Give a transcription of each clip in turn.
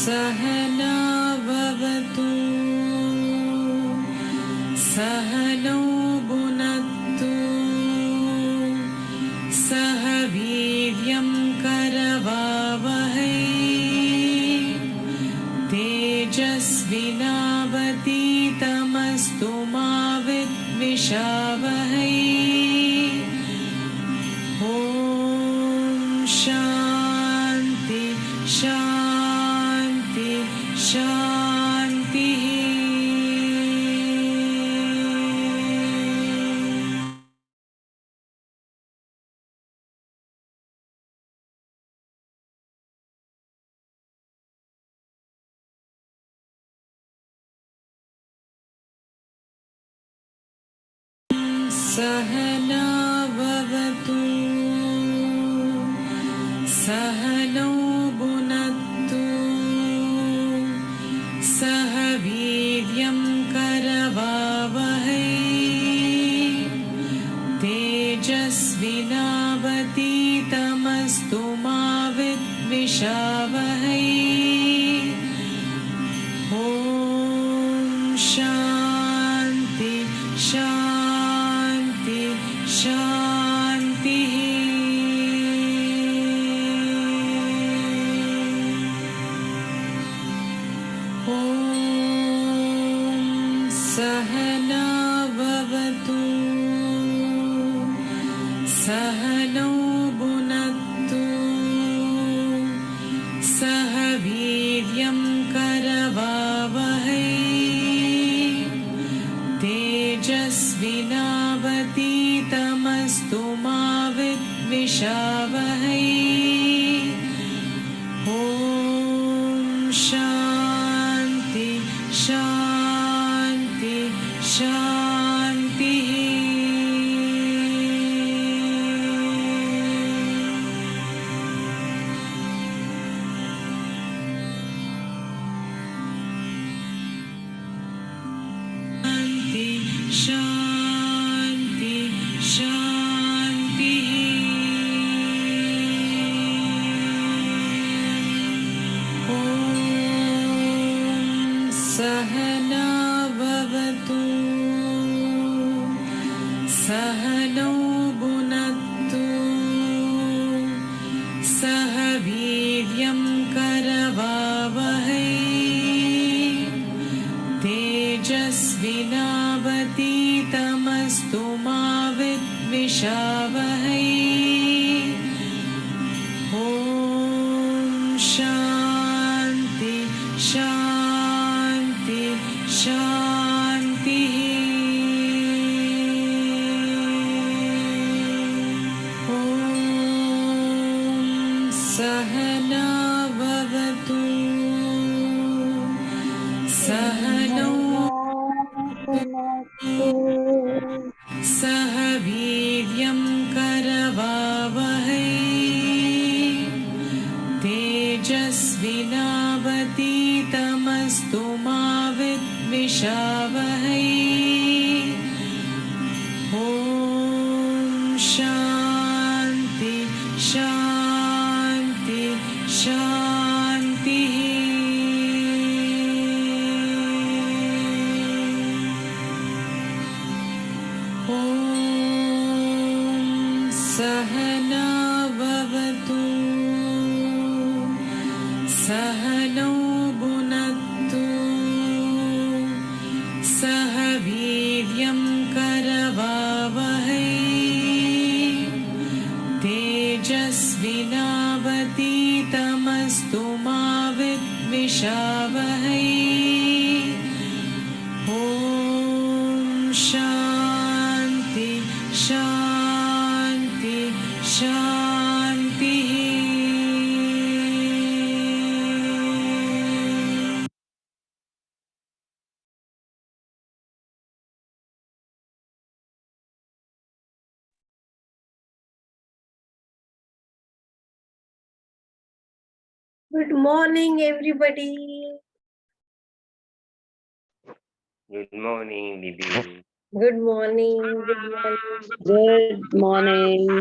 सहना भवतु सहनौ भुनक्तु सह वीर्यं करवावहै तेजस्विनावतीतमस्तु मा विद्विषावहै ॐ शान्ति शान्ति शान्तिः। सहना भवतु सहनौ भुनक्तु सह वीर्यं करवावहै तेजस्विनावतीतमस्तु मा विद्विषावहै ॐ शान्ति शान्ति शान्तिः। ॐ सहना भवतु सहनौ भुनक्तु सह वीर्यं करवावहै तेजस्विनावतीतमस्तु मा विद्विषावहै ॐ शान्ति शान्ति शान्तिः। शान्ति शान्तिः। ॐ सहना भवतु सहनौ भुनक्तु सह वीर्यं करवावहै तेजस्विनावतीतमस्तु मा विद्विषावहै ॐ शान्ति शान्ति शान्तिः। ॐ सहना भवतु सहनौ सह वीर्यं करवावहै तेजस्विनावतीतमस्तु मा विद्विषावहै ॐ शान्ति शान्ति शान्तिः। ॐ सहना भवतु सहनौ भुनक्तु सह वीर्यं करवावहै तेजस्विनावतीतमस्तु मा विद्विषावहै ॐ शान्ति शान्ति शान्तिः। Good morning, everybody. Good morning, Bibi. Good morning. Good morning. Good morning.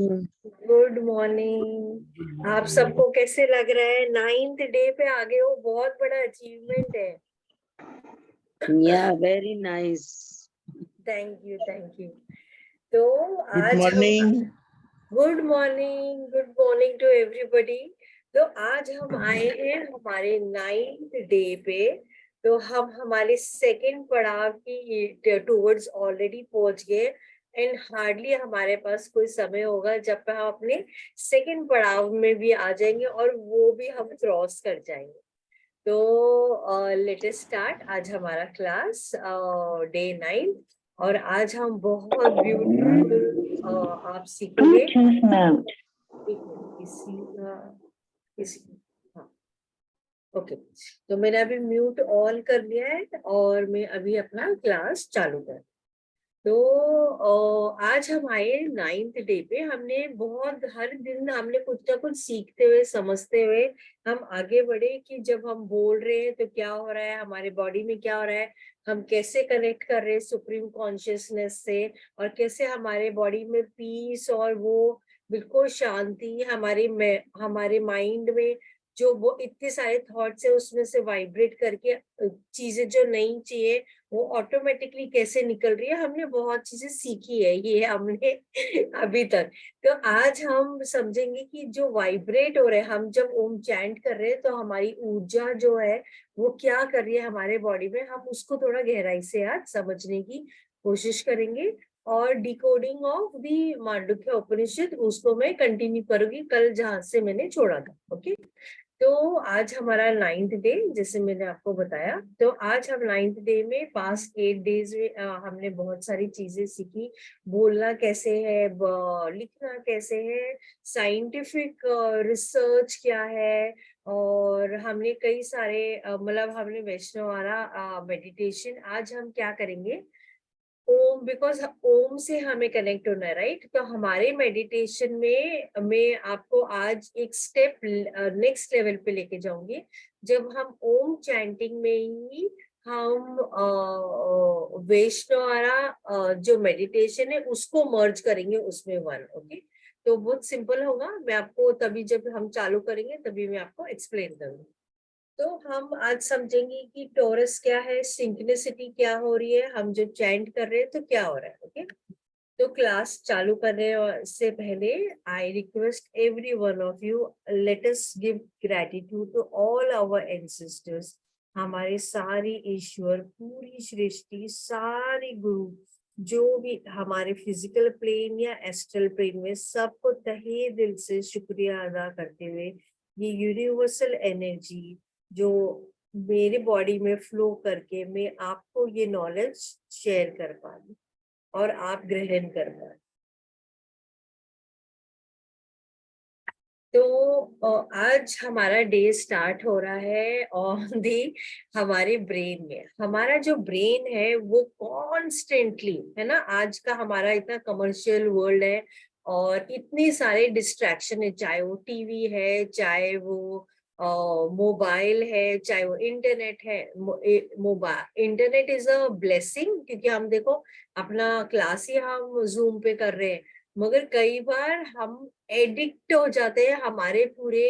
Good morning. आप सबको कैसे लग रहा है? 9th डे पे आ गए हो, बहुत बड़ा अचीवमेंट है. Yeah very nice. Thank you, thank you. तो गुड आज morning. Good morning to everybody. तो आज हम आए हैं हमारे 9th डे पे. तो हम हमारे सेकंड पड़ाव की टूवर्ड्स ऑलरेडी पहुंच गए. एंड हार्डली हमारे पास कोई समय होगा जब पे हम अपने सेकंड पड़ाव में भी आ जाएंगे और वो भी हम क्रॉस कर जाएंगे. तो लेट अस स्टार्ट. आज हमारा क्लास डे 9 और आज हम बहुत ब्यूटीफुल आप सीखोगे. एक मिनट, हाँ, ओके. तो मैंने अभी म्यूट ऑन कर लिया है और मैं अभी अपना क्लास चालू कर. तो आज हम आए 9th डे पे. हमने बहुत हर दिन हमने कुछ ना कुछ सीखते हुए समझते हुए हम आगे बढ़े कि जब हम बोल रहे हैं तो क्या हो रहा है, हमारे बॉडी में क्या हो रहा है, हम कैसे कनेक्ट कर रहे हैं सुप्रीम कॉन्शियसनेस से, और कैसे हमारे बॉडी में पीस और वो बिल्कुल शांति हमारे माइंड में जो वो इतने सारे थॉट्स है उसमें से वाइब्रेट करके चीजें जो नहीं चाहिए वो ऑटोमेटिकली कैसे निकल रही है. हमने बहुत चीजें सीखी है ये हमने अभी तक. तो आज हम समझेंगे कि जो वाइब्रेट हो रहे हैं, हम जब ओम चैंट कर रहे हैं तो हमारी ऊर्जा जो है वो क्या कर रही है हमारे बॉडी में, हम उसको थोड़ा गहराई से आज समझने की कोशिश करेंगे. और डिकोडिंग ऑफ दी मांडुक्य उपनिषद उसको मैं कंटिन्यू करूंगी कल जहां से मैंने छोड़ा था. ओके. तो आज हमारा 9th डे जैसे मैंने आपको बताया. तो आज हम 9th डे में पास्ट 8 डेज में हमने बहुत सारी चीजें सीखी. बोलना कैसे है, लिखना कैसे है, साइंटिफिक रिसर्च क्या है, और हमने कई सारे मतलब हमने वैष्णव वाला मेडिटेशन. आज हम क्या करेंगे, ओम, बिकॉज ओम से हमें कनेक्ट होना है, राइट. तो हमारे मेडिटेशन में मैं आपको आज एक स्टेप नेक्स्ट लेवल पे लेके जाऊंगी. जब हम ओम चैंटिंग में ही हम वैष्णवारा जो मेडिटेशन है उसको मर्ज करेंगे उसमें वन. ओके. तो बहुत सिंपल होगा. मैं आपको तभी जब हम चालू करेंगे तभी मैं आपको एक्सप्लेन करूंगी. तो हम आज समझेंगे कि टोरस क्या है, सिंक्रोनिसिटी क्या हो रही है, हम जो चैंट कर रहे हैं तो क्या हो रहा है. ओके. तो क्लास चालू करने से पहले I request every one of you, let us give gratitude to all our ancestors. हमारे सारे ईश्वर, पूरी सृष्टि, सारे गुरु जो भी हमारे फिजिकल प्लेन या एस्ट्रल प्लेन में, सबको तहे दिल से शुक्रिया अदा करते हुए ये यूनिवर्सल एनर्जी जो मेरे बॉडी में फ्लो करके मैं आपको ये नॉलेज शेयर कर पा रही और आप ग्रहण कर पा रहे. तो आज हमारा डे स्टार्ट हो रहा है ऑन दी हमारे ब्रेन में. हमारा जो ब्रेन है वो कॉन्स्टेंटली है ना, आज का हमारा इतना कमर्शियल वर्ल्ड है और इतने सारे डिस्ट्रैक्शन है, चाहे वो टीवी है, चाहे वो मोबाइल है, चाहे वो इंटरनेट है. Mobile internet is a blessing क्योंकि हम देखो अपना क्लास ही हम जूम पे कर रहे हैं, मगर कई बार हम एडिक्ट हो जाते हैं. हमारे पूरे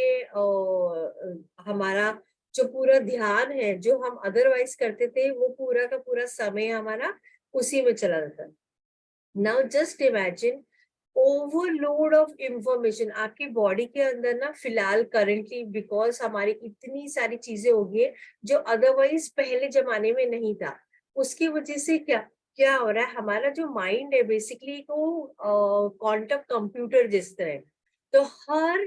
हमारा जो पूरा ध्यान है जो हम अदरवाइज करते थे वो पूरा का पूरा समय हमारा उसी में चला जाता है. Now just imagine overload of information आपकी बॉडी के अंदर ना फिलहाल करंटली, बिकॉज हमारी इतनी सारी चीजें हो गई है जो अदरवाइज पहले जमाने में नहीं था. उसकी वजह से क्या क्या हो रहा है, हमारा जो माइंड है बेसिकली वो क्वांटम कंप्यूटर जिस तरह. तो हर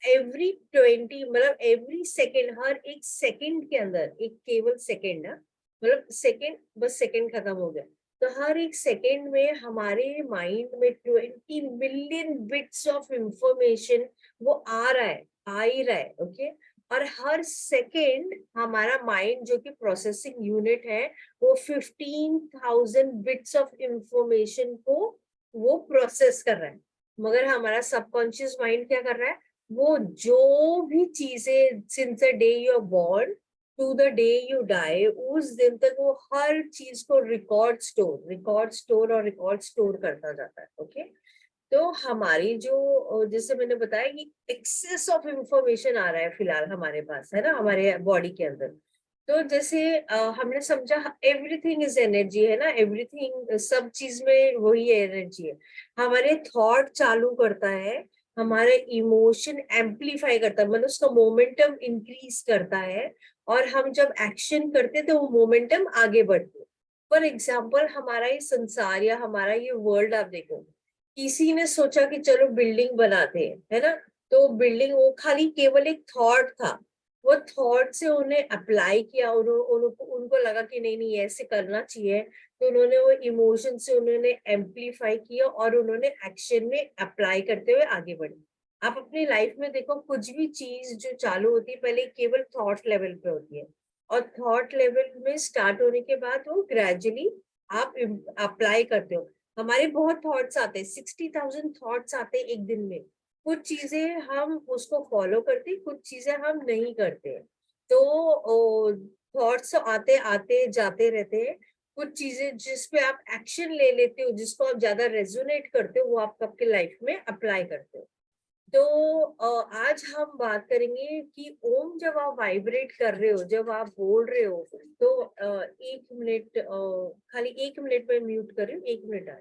एवरी 20 मतलब एवरी सेकेंड, हर एक सेकेंड के अंदर, एक केवल सेकेंड ना, मतलब सेकेंड बस सेकेंड खत्म हो गया, तो हर एक सेकेंड में हमारे माइंड में 20 बिलियन बिट्स ऑफ इंफॉर्मेशन वो आ रहा है, आ ही रहा है. ओके. और हर सेकेंड हमारा माइंड जो कि प्रोसेसिंग यूनिट है वो 15,000 बिट्स ऑफ इंफॉर्मेशन को वो प्रोसेस कर रहा है. मगर हमारा सबकॉन्शियस माइंड क्या कर रहा है, वो जो भी चीजें since the day you are born to the day you die, उस दिन तक वो हर चीज को रिकॉर्ड स्टोर करता जाता है। ओके, तो हमारी जो जैसे मैंने बताया कि एक्सेस ऑफ इंफॉर्मेशन आ रहा है फिलहाल हमारे पास, है ना, हमारे बॉडी के अंदर। तो जैसे हमने समझा एवरीथिंग इज एनर्जी, है ना, एवरीथिंग, सब चीज में वही एनर्जी है। हमारे थॉट चालू करता है, हमारे इमोशन एम्पलीफाई करता है, मतलब उसका मोमेंटम इंक्रीज करता है, और हम जब एक्शन करते तो वो मोमेंटम आगे बढ़ते। फॉर एग्जाम्पल, हमारा ये संसार या हमारा ये वर्ल्ड आप देखो, किसी ने सोचा कि चलो बिल्डिंग बनाते हैं, है ना, तो बिल्डिंग वो खाली केवल एक थॉट था, वो थॉट से उन्हें अप्लाई किया, उनको लगा कि नहीं नहीं ऐसे करना चाहिए, तो उन्होंने वो इमोशन से उन्होंने एम्पलीफाई किया और उन्होंने एक्शन में अप्लाई करते हुए आगे बढ़े। आप अपनी लाइफ में देखो, कुछ भी चीज जो चालू होती है पहले केवल थॉट लेवल पे होती है, और थॉट लेवल में स्टार्ट होने के बाद वो ग्रेजुअली आप अप्लाई करते हो। हमारे बहुत थॉट्स आते हैं, 60,000 थॉट्स आते हैं एक दिन में। कुछ चीजें हम उसको फॉलो करते, कुछ चीजें हम नहीं करते। तो थॉट्स आते आते जाते रहते हैं। कुछ चीजें जिस पे आप एक्शन ले लेते हो, जिसको आप ज्यादा रेजोनेट करते हो, वो आप आपके लाइफ में अप्लाई करते हो। तो आज हम बात करेंगे कि ओम जब आप वाइब्रेट कर रहे हो, जब आप बोल रहे हो, तो 1 मिनट, खाली 1 मिनट में म्यूट कर रही हूँ, 1 मिनट आ।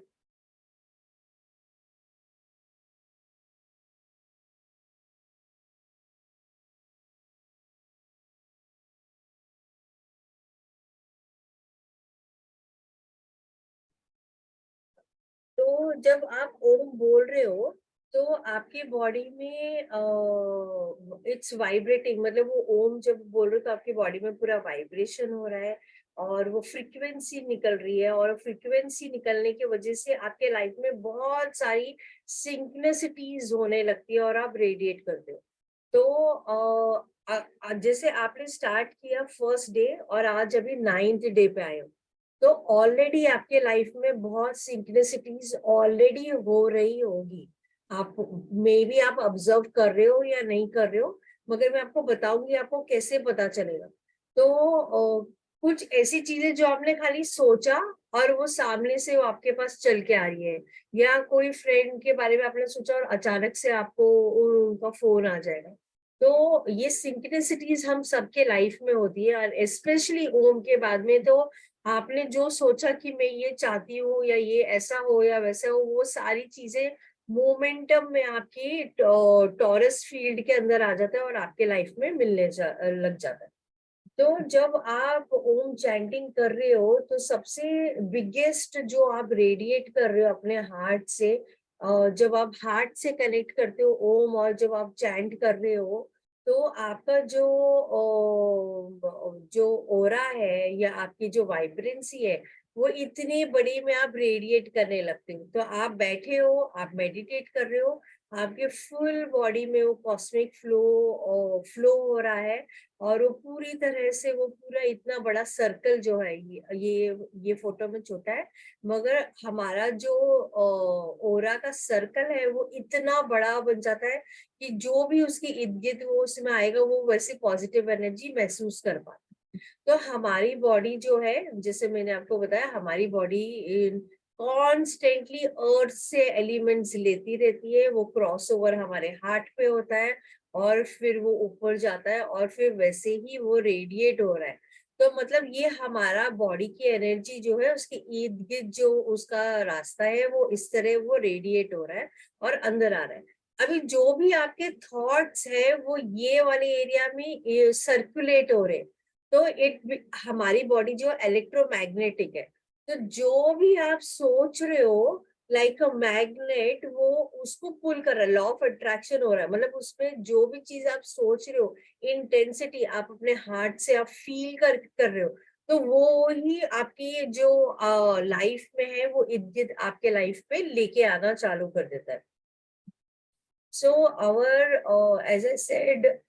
तो जब आप ओम बोल रहे हो, तो आपकी बॉडी में इट्स वाइब्रेटिंग, मतलब वो ओम जब बोल रहे हो तो आपकी बॉडी में पूरा वाइब्रेशन हो रहा है, और वो फ्रीक्वेंसी निकल रही है, और फ्रीक्वेंसी निकलने की वजह से आपके लाइफ में बहुत सारी सिंक्रोनिसिटीज होने लगती है और आप रेडिएट करते हो। तो जैसे आपने स्टार्ट किया फर्स्ट डे और आज अभी 9th डे पे आए हो, तो ऑलरेडी आपके लाइफ में बहुत सिंक्रोनिसिटीज ऑलरेडी हो रही होगी। आप मे बी आप ऑब्जर्व कर रहे हो या नहीं कर रहे हो, मगर मैं आपको बताऊंगी आपको कैसे पता चलेगा। तो कुछ ऐसी चीजें जो आपने खाली सोचा और वो सामने से वो आपके पास चल के आ रही है, या कोई फ्रेंड के बारे में आपने सोचा और अचानक से आपको उनका फोन आ जाएगा। तो ये सिंक्रोनिसिटीज हम सबके लाइफ में होती है, और स्पेशली ओम के बाद में तो आपने जो सोचा कि मैं ये चाहती हूँ या ये ऐसा हो या वैसा हो, वो सारी चीजें मोमेंटम में आपकी टॉरस फील्ड के अंदर आ जाता है और आपके लाइफ में लग जाता है। तो जब आप ओम चैंटिंग कर रहे हो, तो सबसे बिगेस्ट जो आप रेडिएट कर रहे हो अपने हार्ट से, जब आप हार्ट से कनेक्ट करते हो ओम, और जब आप चैंट कर रहे हो, तो आपका जो ओरा है या आपकी जो वाइब्रेंसी है, वो इतनी बड़ी में आप रेडिएट करने लगते हो। तो आप बैठे हो, आप मेडिटेट कर रहे हो, आपके फुल बॉडी में वो कॉस्मिक फ्लो हो रहा है, और वो पूरी तरह से वो पूरा इतना बड़ा सर्कल जो है, ये फोटो में छोटा है, मगर हमारा जो ओरा का सर्कल है वो इतना बड़ा बन जाता है कि जो भी उसकी इर्द गिर्द वो उसमें आएगा वो वैसे पॉजिटिव एनर्जी महसूस कर पाता है। तो हमारी बॉडी जो है, जैसे मैंने आपको बताया, हमारी बॉडी कॉन्स्टेंटली अर्थ से एलिमेंट्स लेती रहती है, वो क्रॉस ओवर हमारे हार्ट पे होता है, और फिर वो ऊपर जाता है, और फिर वैसे ही वो रेडिएट हो रहा है। तो मतलब ये हमारा बॉडी की एनर्जी जो है, उसके इर्द गिर्द जो उसका रास्ता है, वो इस तरह वो रेडिएट हो रहा है और अंदर आ रहा है। अभी जो भी आपके थॉट्स है वो ये वाले एरिया में सर्कुलेट हो रहे हैं। तो हमारी बॉडी जो इलेक्ट्रोमैग्नेटिक है, तो जो भी आप सोच रहे हो लाइक अ मैग्नेट, वो उसको पुल कर रहा है, लॉ ऑफ अट्रैक्शन हो रहा है, मतलब उसमें जो भी चीज आप सोच रहे हो, इंटेंसिटी आप अपने हार्ट से आप फील कर रहे हो, तो वो ही आपकी जो लाइफ में है वो इर्द गिर्द आपके लाइफ पे लेके आना चालू कर देता है। So as I said,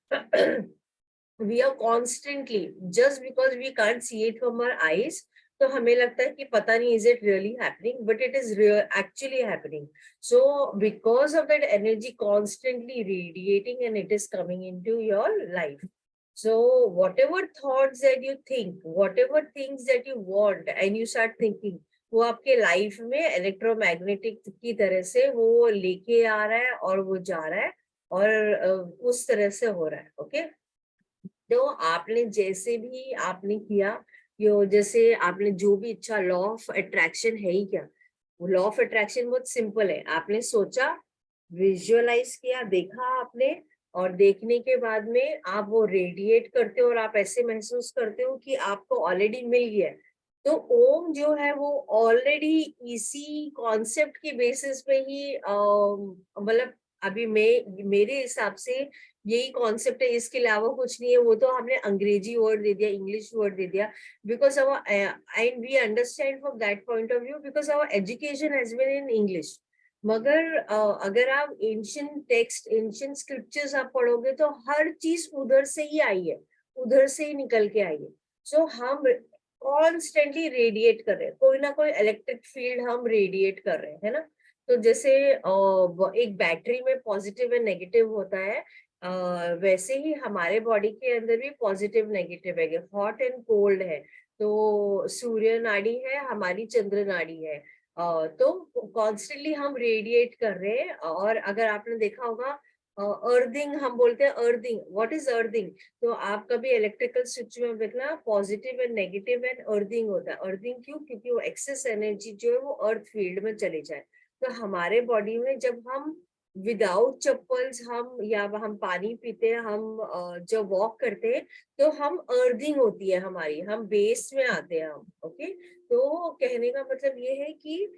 we are constantly, just because we can't see it from our eyes, तो हमें लगता है कि पता नहीं is it really happening, but it is actually happening. So because of that energy constantly radiating and it is coming into your life. So whatever thoughts that you think, whatever things that you want and you start thinking, वो आपके life में electromagnetic की तरह से वो लेके आ रहा है और वो जा रहा है और उस तरह से हो रहा है. ओके, तो आपने जैसे भी आपने किया, यो जैसे आपने जो भी इच्छा, लॉ ऑफ अट्रैक्शन है ही क्या, लॉ ऑफ अट्रैक्शन बहुत सिंपल है. आपने सोचा, विजुअलाइज किया, देखा आपने, और देखने के बाद में आप वो रेडिएट करते हो और आप ऐसे महसूस करते हो कि आपको ऑलरेडी मिल गया है. तो ओम जो है वो ऑलरेडी इसी कॉन्सेप्ट के बेसिस पे ही मतलब अभी मैं मेरे हिसाब से यही कॉन्सेप्ट है, इसके अलावा कुछ नहीं है. वो तो हमने अंग्रेजी वर्ड दे दिया, इंग्लिश वर्ड दे दिया, because our and we understand from that point of view because our education has been in English. मगर अगर आप एंशियंट टेक्स्ट, एंशियंट स्क्रिप्चर्स आप पढ़ोगे तो हर चीज उधर से ही आई है, उधर से ही निकल के आई है. सो हम कॉन्स्टेंटली रेडिएट कर रहे हैं, कोई ना कोई इलेक्ट्रिक फील्ड हम रेडिएट कर रहे हैं, है ना. तो जैसे एक बैटरी में पॉजिटिव एंड नेगेटिव होता है, वैसे ही हमारे बॉडी के अंदर भी पॉजिटिव नेगेटिव है, हॉट एंड कोल्ड है. तो सूर्य नाड़ी है, हमारी चंद्र नाड़ी है. तो कॉन्स्टेंटली हम रेडिएट कर रहे हैं. और अगर आपने देखा होगा अर्थिंग, हम बोलते हैं अर्थिंग. What is earthing? तो आप कभी इलेक्ट्रिकल स्विच में देखना, positive and negative and earthing होता है. अर्थिंग क्यों? क्योंकि वो एक्सेस एनर्जी जो है वो अर्थ फील्ड में चली जाए. तो हमारे बॉडी में जब हम विदाउट चप्पल्स हम पानी पीते हैं, हम जब वॉक करते हैं तो हम अर्थिंग होती है हमारी, हम बेस में आते हैं हम. ओके, तो कहने का मतलब ये है कि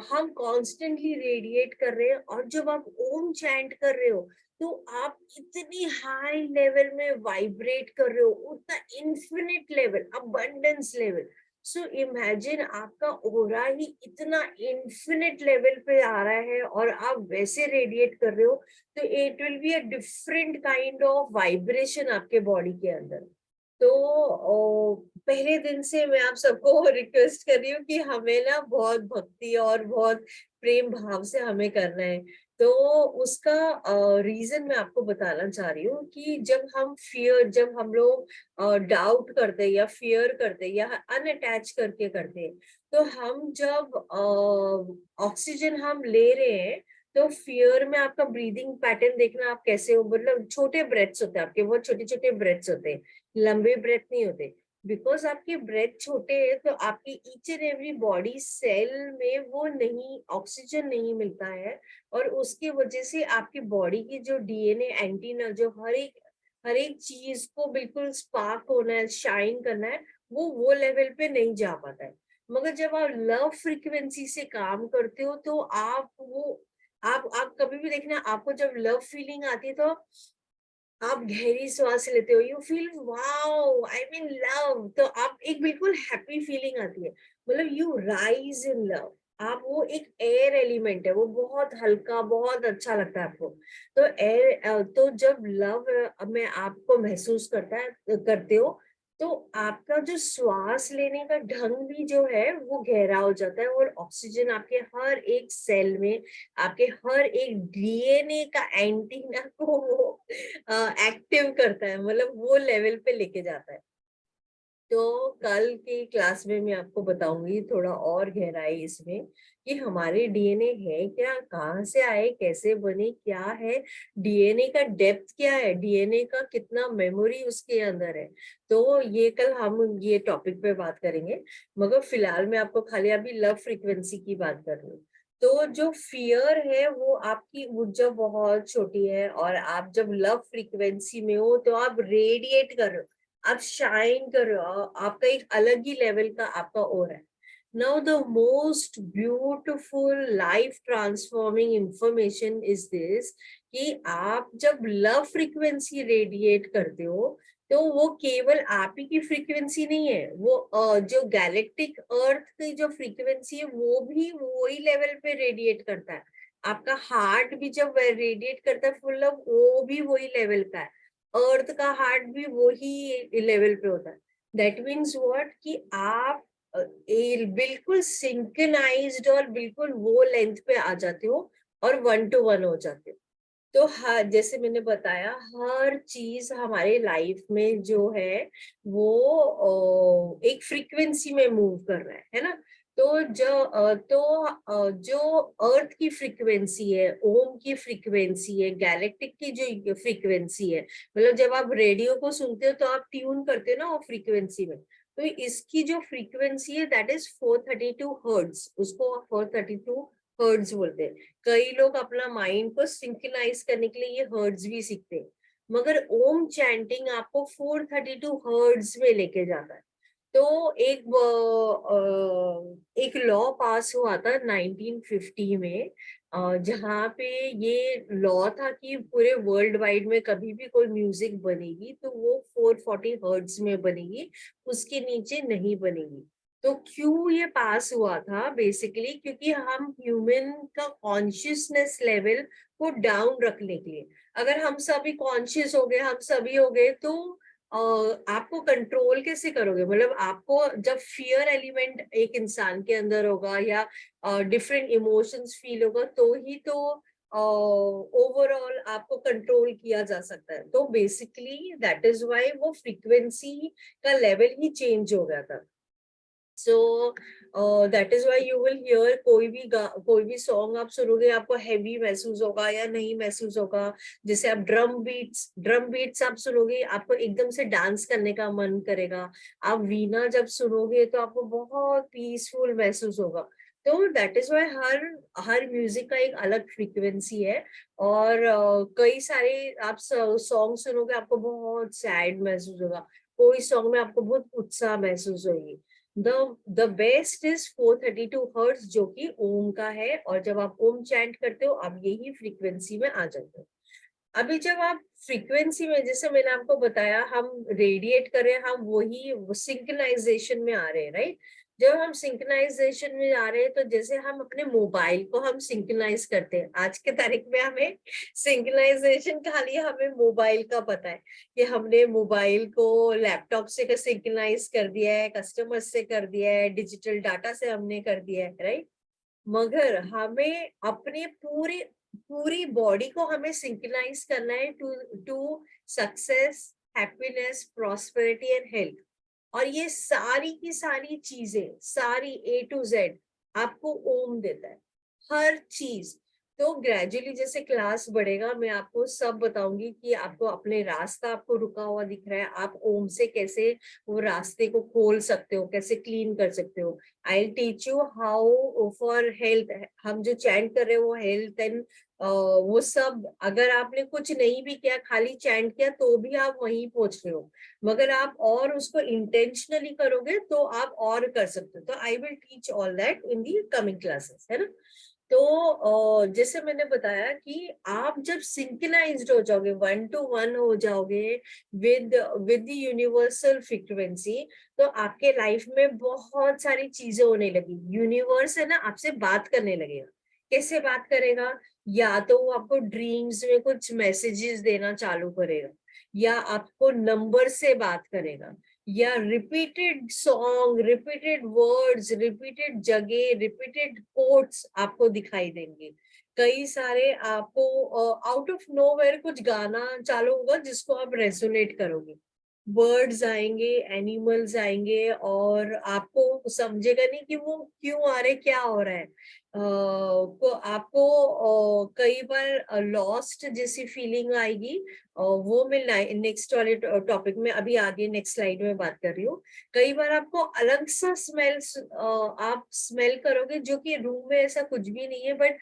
हम कॉन्स्टेंटली रेडिएट कर रहे हैं. और जब आप ओम चैंट कर रहे हो तो आप इतनी हाई लेवल में वाइब्रेट कर रहे हो, उतना infinite level, abundance level. So imagine आपका ओरा ही इतना इन्फिनिट लेवल पे आ रहा है और आप वैसे रेडिएट कर रहे हो, तो it will be a different kind of vibration आपके बॉडी के अंदर. तो पहले दिन से मैं आप सबको रिक्वेस्ट कर रही हूँ कि हमें ना बहुत भक्ति और बहुत प्रेम भाव से हमें करना है. तो उसका रीजन मैं आपको बताना चाह रही हूँ कि जब हम लोग डाउट करते हैं या फियर करते हैं या अनअटैच करके करते हैं, तो हम जब ऑक्सीजन हम ले रहे हैं, तो फियर में आपका ब्रीदिंग पैटर्न देखना, आप कैसे हो, मतलब छोटे ब्रेथ्स होते हैं आपके, बहुत छोटे छोटे ब्रेथ्स होते हैं, लंबे ब्रेथ नहीं होते. बिकॉज आपके ब्रेथ छोटे हैं तो आपकी each and every body cell में वो नहीं, ऑक्सीजन नहीं मिलता है. और उसकी वजह से आपकी बॉडी की जो डीएनए एंटीना, जो हर एक चीज को बिल्कुल स्पार्क होना है, शाइन करना है, वो लेवल पे नहीं जा पाता है. मगर जब आप लव फ्रीक्वेंसी से काम करते हो तो आप कभी भी देखना, आपको जब लव फीलिंग आती है तो आप गहरी सांस लेते हो, you feel wow, I mean love. तो आप एक बिल्कुल हैप्पी फीलिंग आती है, मतलब यू राइज इन लव. आप वो एक एयर एलिमेंट है, वो बहुत हल्का, बहुत अच्छा लगता है आपको. तो तो जब लव में आपको महसूस करते हो, तो आपका जो श्वास लेने का ढंग भी जो है वो गहरा हो जाता है. और ऑक्सीजन आपके हर एक सेल में, आपके हर एक डीएनए का एंटीना को वो एक्टिव करता है, मतलब वो लेवल पे लेके जाता है. तो कल की क्लास में मैं आपको बताऊंगी थोड़ा और गहराई इसमें कि हमारे डीएनए है क्या, कहाँ से आए, कैसे बने, क्या है डीएनए का डेप्थ, क्या है डीएनए का, कितना मेमोरी उसके अंदर है. तो ये कल हम ये टॉपिक पे बात करेंगे. मगर फिलहाल मैं आपको खाली अभी लव फ्रीक्वेंसी की बात कर रही हूँ. तो जो फियर है वो आपकी ऊर्जा बहुत छोटी है, और आप जब लव फ्रीक्वेंसी में हो तो आप रेडिएट कर रहे हो, आप शाइन कर रहे हो, आपका एक अलग ही लेवल का आपका और है. Now the most beautiful life transforming information is this कि आप जब लव फ्रीक्वेंसी रेडिएट करते हो तो वो केवल आप ही की फ्रीक्वेंसी नहीं है, वो जो गैलेक्टिक अर्थ की जो फ्रीक्वेंसी है वो भी वही लेवल पे रेडिएट करता है. आपका हार्ट भी जब रेडिएट करता है फुल लव, वो भी वही लेवल का है. अर्थ का हार्ट भी वही लेवल पे होता है. दैट मीन्स व्हाट कि आप बिल्कुल सिंक्रनाइज्ड और बिल्कुल वो लेंथ पे आ जाते हो और 1 to 1 हो जाते हो. तो हाँ, जैसे मैंने बताया, हर चीज हमारे लाइफ में जो है वो एक फ्रीक्वेंसी में मूव कर रहा है ना। तो जो अर्थ की फ्रीक्वेंसी है, ओम की फ्रीक्वेंसी है, गैलेक्टिक की जो फ्रीक्वेंसी है, मतलब जब आप रेडियो को सुनते हो तो आप ट्यून करते हो ना वो फ्रीक्वेंसी में। तो इसकी जो फ्रीक्वेंसी है दैट इज 432 हर्ट्ज, उसको 432 हर्ट्ज बोलते हैं। कई लोग अपना माइंड को सिंक्रोनाइज करने के लिए ये हर्ट्ज भी सीखते हैं, मगर ओम चैंटिंग आपको 432 हर्ट्ज में लेके जाता है। तो एक लॉ पास हुआ था 1950 में, जहाँ पे ये लॉ था कि पूरे वर्ल्ड वाइड में कभी भी कोई म्यूजिक बनेगी तो वो 440 हर्ट्ज में बनेगी, उसके नीचे नहीं बनेगी। तो क्यों ये पास हुआ था? बेसिकली क्योंकि हम ह्यूमन का कॉन्शियसनेस लेवल को डाउन रखने के लिए, अगर हम सभी कॉन्शियस हो गए, हम सभी हो गए, तो आपको कंट्रोल कैसे करोगे? मतलब आपको जब फियर एलिमेंट एक इंसान के अंदर होगा या डिफरेंट इमोशंस फील होगा तो ही तो ओवरऑल आपको कंट्रोल किया जा सकता है। तो बेसिकली दैट इज व्हाई वो फ्रीक्वेंसी का लेवल ही चेंज हो गया था। So that is why you will hear कोई भी सॉन्ग आप सुनोगे आपको हैवी महसूस होगा या नहीं महसूस होगा। जैसे आप ड्रम बीट्स आप सुनोगे आपको एकदम से डांस करने का मन करेगा। आप वीणा जब सुनोगे तो आपको बहुत पीसफुल महसूस होगा। तो that is why her music का एक अलग फ्रीक्वेंसी है। और कई सारे आप सॉन्ग सुनोगे आपको बहुत सैड महसूस होगा, कोई सॉन्ग में आपको बहुत उत्साह महसूस होगी। द बेस्ट इज 432 हर्ट्ज जो कि ओम का है, और जब आप ओम चैंट करते हो आप यही फ्रीक्वेंसी में आ जाते हो। अभी जब आप फ्रीक्वेंसी में, जैसे मैंने आपको बताया, हम रेडिएट कर रहे हैं, हम वही सिंक्रोनाइजेशन में आ रहे हैं, राइट। जब हम सिंक्रोनाइजेशन में आ रहे हैं तो जैसे हम अपने मोबाइल को हम सिंक्रोनाइज करते हैं, आज के तारीख में हमें सिंक्रोनाइजेशन खाली हमें मोबाइल का पता है कि हमने मोबाइल को लैपटॉप से सिंक्रोनाइज कर दिया है, कस्टमर से कर दिया है, डिजिटल डाटा से हमने कर दिया है, राइट। मगर हमें अपने पूरी पूरी बॉडी को हमें सिंक्रोनाइज करना है to to success, happiness, prosperity and health. और ये सारी की सारी चीजें, सारी A to Z आपको ओम देता है, हर चीज। तो ग्रेजुअली जैसे क्लास बढ़ेगा मैं आपको सब बताऊंगी कि आपको अपने रास्ता आपको रुका हुआ दिख रहा है, आप ओम से कैसे वो रास्ते को खोल सकते हो, कैसे क्लीन कर सकते हो। I teach you how for health. हम जो चैंट कर रहे हैं वो हेल्थ एंड वो सब, अगर आपने कुछ नहीं भी किया, खाली चैंट किया, तो भी आप वहीं पहुंच रहे हो। मगर आप और उसको इंटेंशनली करोगे तो आप और कर सकते हो। तो I will teach all that in the coming classes, है ना। तो जैसे मैंने बताया कि आप जब सिंक्रोनाइज्ड हो जाओगे, 1 to 1 हो जाओगे with with the universal frequency, तो आपके लाइफ में बहुत सारी चीजें होने लगी। यूनिवर्स है ना आपसे बात करने लगेगा। कैसे बात करेगा? या तो वो आपको ड्रीम्स में कुछ मैसेजेस देना चालू करेगा, या आपको नंबर से बात करेगा, या repeated song, repeated words, repeated जगह, रिपीटेड कोट्स आपको दिखाई देंगे। कई सारे आपको आउट ऑफ नोवेयर कुछ गाना चालू होगा जिसको आप रेजोनेट करोगे। बर्ड्स आएंगे, एनिमल्स आएंगे, और आपको समझेगा नहीं कि वो क्यों आ रहे, क्या हो रहा है। तो आपको कई बार लॉस्ट जैसी फीलिंग आएगी। वो मैं नेक्स्ट वाले टॉपिक में अभी आगे नेक्स्ट स्लाइड में बात कर रही हूँ। कई बार आपको अलग सा आप स्मेल करोगे जो कि रूम में ऐसा कुछ भी नहीं है, बट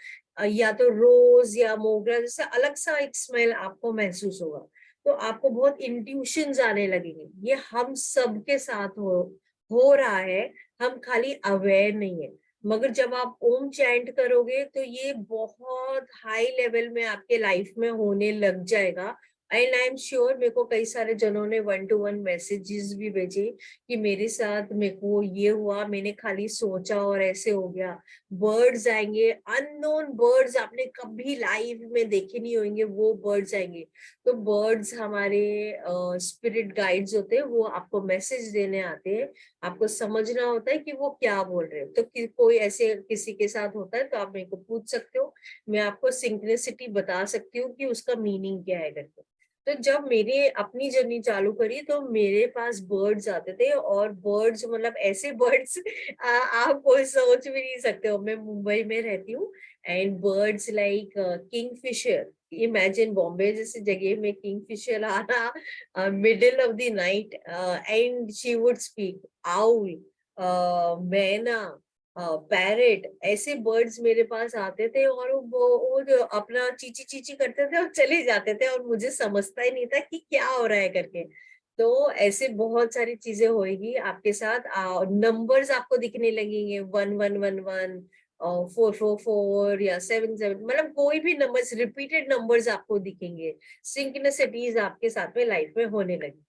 या तो रोज या मोगरा जैसा अलग सा एक स्मेल आपको महसूस होगा। तो आपको बहुत इंट्यूशंस आने लगेंगे। ये हम सबके साथ हो रहा है, हम खाली अवेयर नहीं है। मगर जब आप ओम चैंट करोगे तो ये बहुत हाई लेवल में आपके लाइफ में होने लग जाएगा, एंड आई एम श्योर मेरे को कई सारे जनों ने 1-to-1 मैसेजेस भी भेजे कि मेरे साथ मेरे को ये हुआ, मैंने खाली सोचा और ऐसे हो गया। बर्ड्स आएंगे, अननोन बर्ड्स, आपने कभी लाइव में देखे नहीं होंगे, वो बर्ड्स आएंगे। तो बर्ड्स हमारे स्पिरिट गाइड्स होते हैं, वो आपको मैसेज देने आते हैं। आपको समझना होता है कि वो क्या बोल रहे हैं। तो कोई ऐसे किसी के साथ होता है तो आप मेरे को पूछ सकते हो, मैं आपको सिंक्रोनिसिटी बता सकती हूँ कि उसका मीनिंग क्या है करके। तो जब मेरे अपनी जर्नी चालू करी तो मेरे पास बर्ड्स आते थे, और बर्ड्स मतलब ऐसे बर्ड्स आप कोई सोच भी नहीं सकते हो। मैं मुंबई में रहती हूँ, and birds like Kingfisher, imagine Bombay जैसी जगह में किंगफिशर आना middle of the night, and she would speak, owl, मैना, पैरेट, ऐसे बर्ड्स मेरे पास आते थे, और वो जो अपना चीची चीची करते थे और चले जाते थे, और मुझे समझता ही नहीं था कि क्या हो रहा है करके। तो ऐसे बहुत सारी चीजें होगी आपके साथ। नंबर्स आपको दिखने लगेंगे, 1111, 444 या 77, मतलब कोई भी नंबर्स, रिपीटेड नंबर्स आपको दिखेंगे। सिंक्रोनिसिटीज आपके साथ में लाइफ में होने लगी।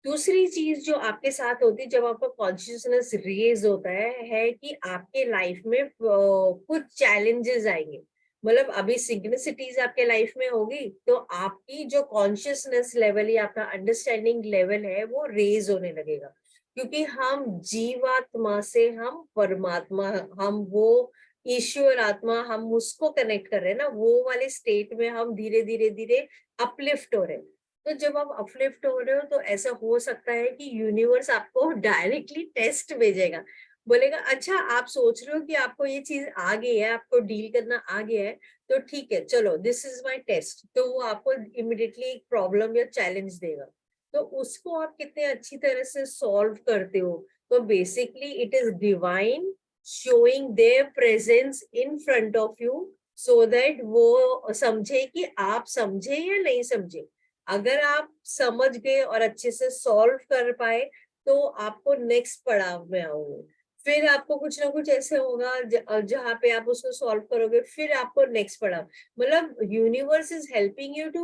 दूसरी चीज जो आपके साथ होती है जब आपका कॉन्शियसनेस रेज होता है कि आपके लाइफ में कुछ चैलेंजेस आएंगे। मतलब अभी सिंक्रोनिसिटीज आपके लाइफ में होगी तो आपकी जो कॉन्शियसनेस लेवल या आपका अंडरस्टैंडिंग लेवल है वो रेज होने लगेगा, क्योंकि हम जीवात्मा से हम परमात्मा, हम वो ईश्वर आत्मा, हम उसको कनेक्ट कर रहे हैं ना, वो वाले स्टेट में हम धीरे धीरे धीरे अपलिफ्ट हो रहे हैं। तो जब आप अपलिफ्ट हो रहे हो तो ऐसा हो सकता है कि यूनिवर्स आपको डायरेक्टली टेस्ट भेजेगा, बोलेगा अच्छा आप सोच रहे हो कि आपको ये चीज आ गई है, आपको डील करना आ गया है, तो ठीक है चलो दिस इज माय टेस्ट। तो वो आपको इमिडिएटली एक प्रॉब्लम या चैलेंज देगा, तो उसको आप कितने अच्छी तरह से सॉल्व करते हो। तो basically it is divine showing there presence in front of you, so that वो समझे कि आप समझे या नहीं समझे। अगर आप समझ गए और अच्छे से सॉल्व कर पाए तो आपको नेक्स्ट पड़ाव में आओगे। फिर आपको कुछ ना कुछ ऐसे होगा जहां पे आप उसको सॉल्व करोगे, फिर आपको नेक्स्ट पड़ाव, मतलब universe is helping you to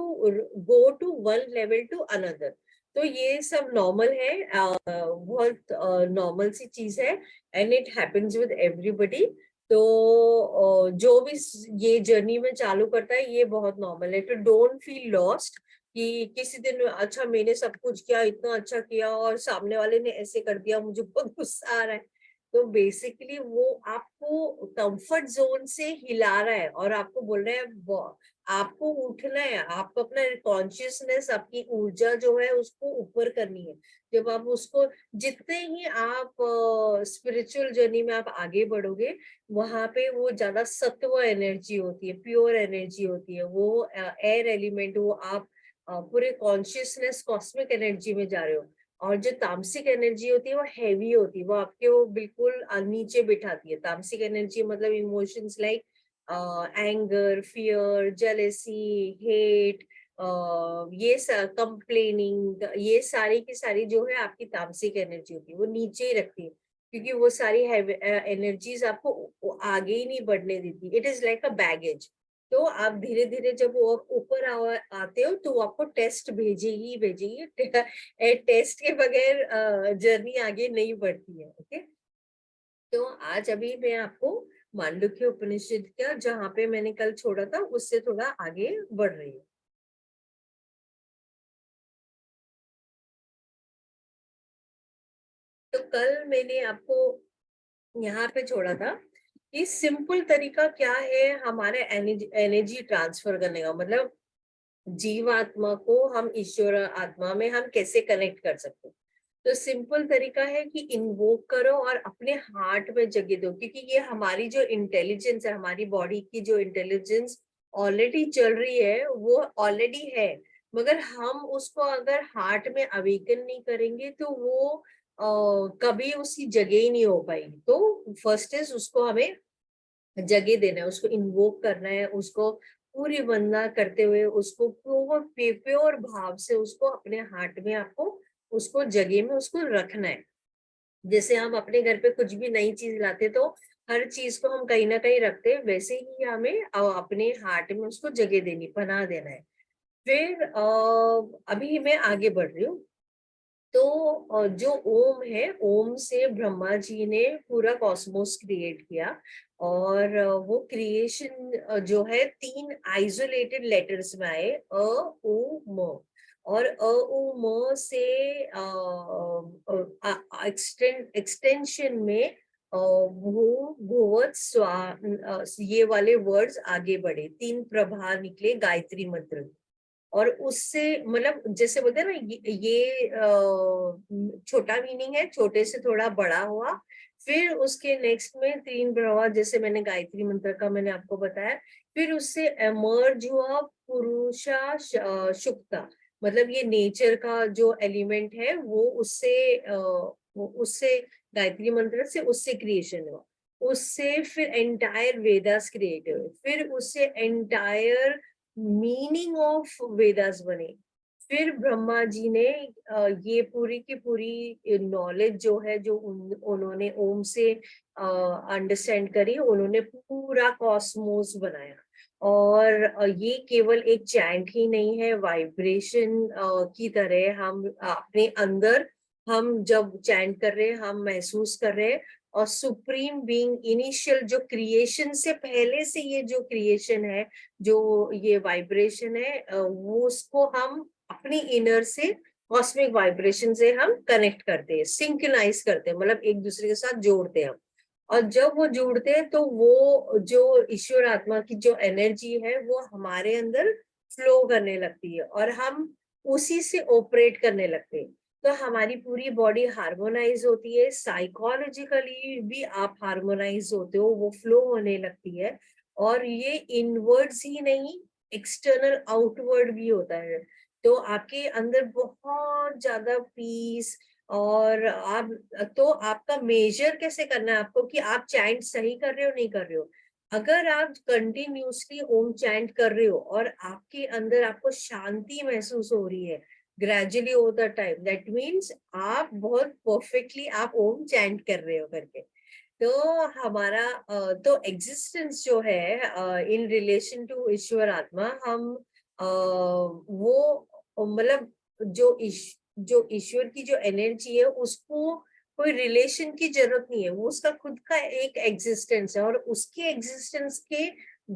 go to one level to another. तो ये सब नॉर्मल है, बहुत नॉर्मल सी चीज है, and it happens with everybody. तो जो भी ये जर्नी में चालू करता है ये बहुत नॉर्मल है, तो डोंट फील लॉस्ट कि किसी दिन अच्छा मैंने सब कुछ किया, इतना अच्छा किया और सामने वाले ने ऐसे कर दिया, मुझे बहुत गुस्सा आ रहा है। तो बेसिकली वो आपको कंफर्ट जोन से हिला रहा है और आपको बोल रहा है आपको उठना है, आपको अपना कॉन्शियसनेस, आपकी ऊर्जा जो है उसको ऊपर करनी है। जब आप उसको, जितने ही आप स्पिरिचुअल जर्नी में आप आगे बढ़ोगे, वहां पे वो ज्यादा सत्व एनर्जी होती है, प्योर एनर्जी होती है, वो एयर एलिमेंट, वो आप पूरे कॉन्शियसनेस कॉस्मिक एनर्जी में जा रहे हो। और जो तामसिक एनर्जी होती है वो हैवी होती है, वो आपके वो बिल्कुल नीचे बिठाती है। तामसिक एनर्जी मतलब emotions like anger, fear, jealousy, hate, ये कंप्लेनिंग, ये सारी की सारी जो है आपकी तामसिक एनर्जी होती है, वो नीचे ही रखती है, क्योंकि वो सारी एनर्जीज आपको आगे ही नहीं बढ़ने देती। It is like a baggage. तो आप धीरे धीरे जब वो ऊपर आते हो तो वो आपको टेस्ट भेजेगी ही भेजेगी। टेस्ट के बगैर जर्नी आगे नहीं बढ़ती है। ओके, तो आज अभी मैं आपको मांडुक्य उपनिषद का, जहाँ पे मैंने कल छोड़ा था, उससे थोड़ा आगे बढ़ रही हूँ। तो कल मैंने आपको यहाँ पे छोड़ा था कि सिंपल तरीका क्या है हमारे एनर्जी ट्रांसफर करने का, मतलब जीवात्मा को हम ईश्वर आत्मा में हम कैसे कनेक्ट कर सकते हैं। तो सिंपल तरीका है कि इन्वोक करो और अपने हार्ट में जगह दो, क्योंकि ये हमारी जो इंटेलिजेंस है, हमारी बॉडी की जो इंटेलिजेंस ऑलरेडी चल रही है वो ऑलरेडी है, मगर हम उसको अगर हार्ट में अवेकन नहीं करेंगे तो वो कभी उसकी जगह ही नहीं हो पाएगी। तो फर्स्ट इज उसको हमें जगह देना है, उसको इन्वोक करना है, उसको पूरी वंदना करते हुए उसको प्योर भाव से उसको अपने हार्ट में आपको उसको जगह में उसको रखना है। जैसे हम अपने घर पे कुछ भी नई चीज लाते तो हर चीज को हम कहीं ना कहीं रखते हैं, वैसे ही हमें अपने हार्ट में उसको जगह देनी, पनाह देना है। फिर अभी मैं आगे बढ़ रही हूँ। तो जो ओम है, ओम से ब्रह्मा जी ने पूरा कॉस्मोस क्रिएट किया। और वो क्रिएशन जो है 3 आइसोलेटेड लेटर्स में आए, अ उ म। और अ उ म से एक्सटेंशन में भू भुवत स्वा ये वाले वर्ड्स आगे बढ़े, 3 प्रभा निकले गायत्री मंत्र। और उससे मतलब जैसे बोलते हैं ना, ये छोटा मीनिंग है, छोटे से थोड़ा बड़ा हुआ। फिर उसके नेक्स्ट में 3 प्रवाह, जैसे मैंने गायत्री मंत्र का मैंने आपको बताया। फिर उससे एमर्ज हुआ पुरुषा शुक्ता, मतलब ये नेचर का जो एलिमेंट है वो उससे गायत्री मंत्र से उससे क्रिएशन हुआ। उससे फिर एंटायर वेदास क्रिएट हुए, फिर उससे एंटायर मीनिंग ऑफ वेदास बने। फिर ब्रह्मा जी ने ये पूरी की पूरी नॉलेज जो है, जो उन्होंने ओम से अंडरस्टैंड करी, उन्होंने पूरा कॉस्मोस बनाया। और ये केवल एक चैंट ही नहीं है, वाइब्रेशन की तरह हम अपने अंदर, हम जब चैंट कर रहे हैं हम महसूस कर रहे हैं। और सुप्रीम बीइंग इनिशियल जो क्रिएशन से पहले से ये जो क्रिएशन है, जो ये वाइब्रेशन है, वो उसको हम अपनी इनर से कॉस्मिक वाइब्रेशन से हम कनेक्ट करते हैं, सिंक्रोनाइज करते हैं, मतलब एक दूसरे के साथ जोड़ते हैं हम। और जब वो जुड़ते हैं तो वो जो ईश्वर आत्मा की जो एनर्जी है वो हमारे अंदर फ्लो करने लगती है, और हम उसी से ऑपरेट करने लगते हैं। तो हमारी पूरी बॉडी हार्मोनाइज होती है, साइकोलॉजिकली भी आप हार्मोनाइज होते हो, वो फ्लो होने लगती है। और ये इनवर्ड्स ही नहीं, एक्सटर्नल आउटवर्ड भी होता है। तो आपके अंदर बहुत ज्यादा पीस। और आप, तो आपका मेजर कैसे करना है आपको कि आप चैंट सही कर रहे हो नहीं कर रहे हो। अगर आप कंटिन्यूसली ओम चैंट कर रहे हो और आपके अंदर आपको शांति महसूस हो रही है gradually over the time, that means आप बहुत परफेक्टली आप ओम चैंट कर रहे हो करके। तो हमारा तो एग्जिस्टेंस जो है इन रिलेशन टू ईश्वर आत्मा, हम वो मतलब जो ईश्वर की जो एनर्जी है उसको कोई रिलेशन की जरूरत नहीं है, वो उसका खुद का एक एग्जिस्टेंस है, और उसके एग्जिस्टेंस के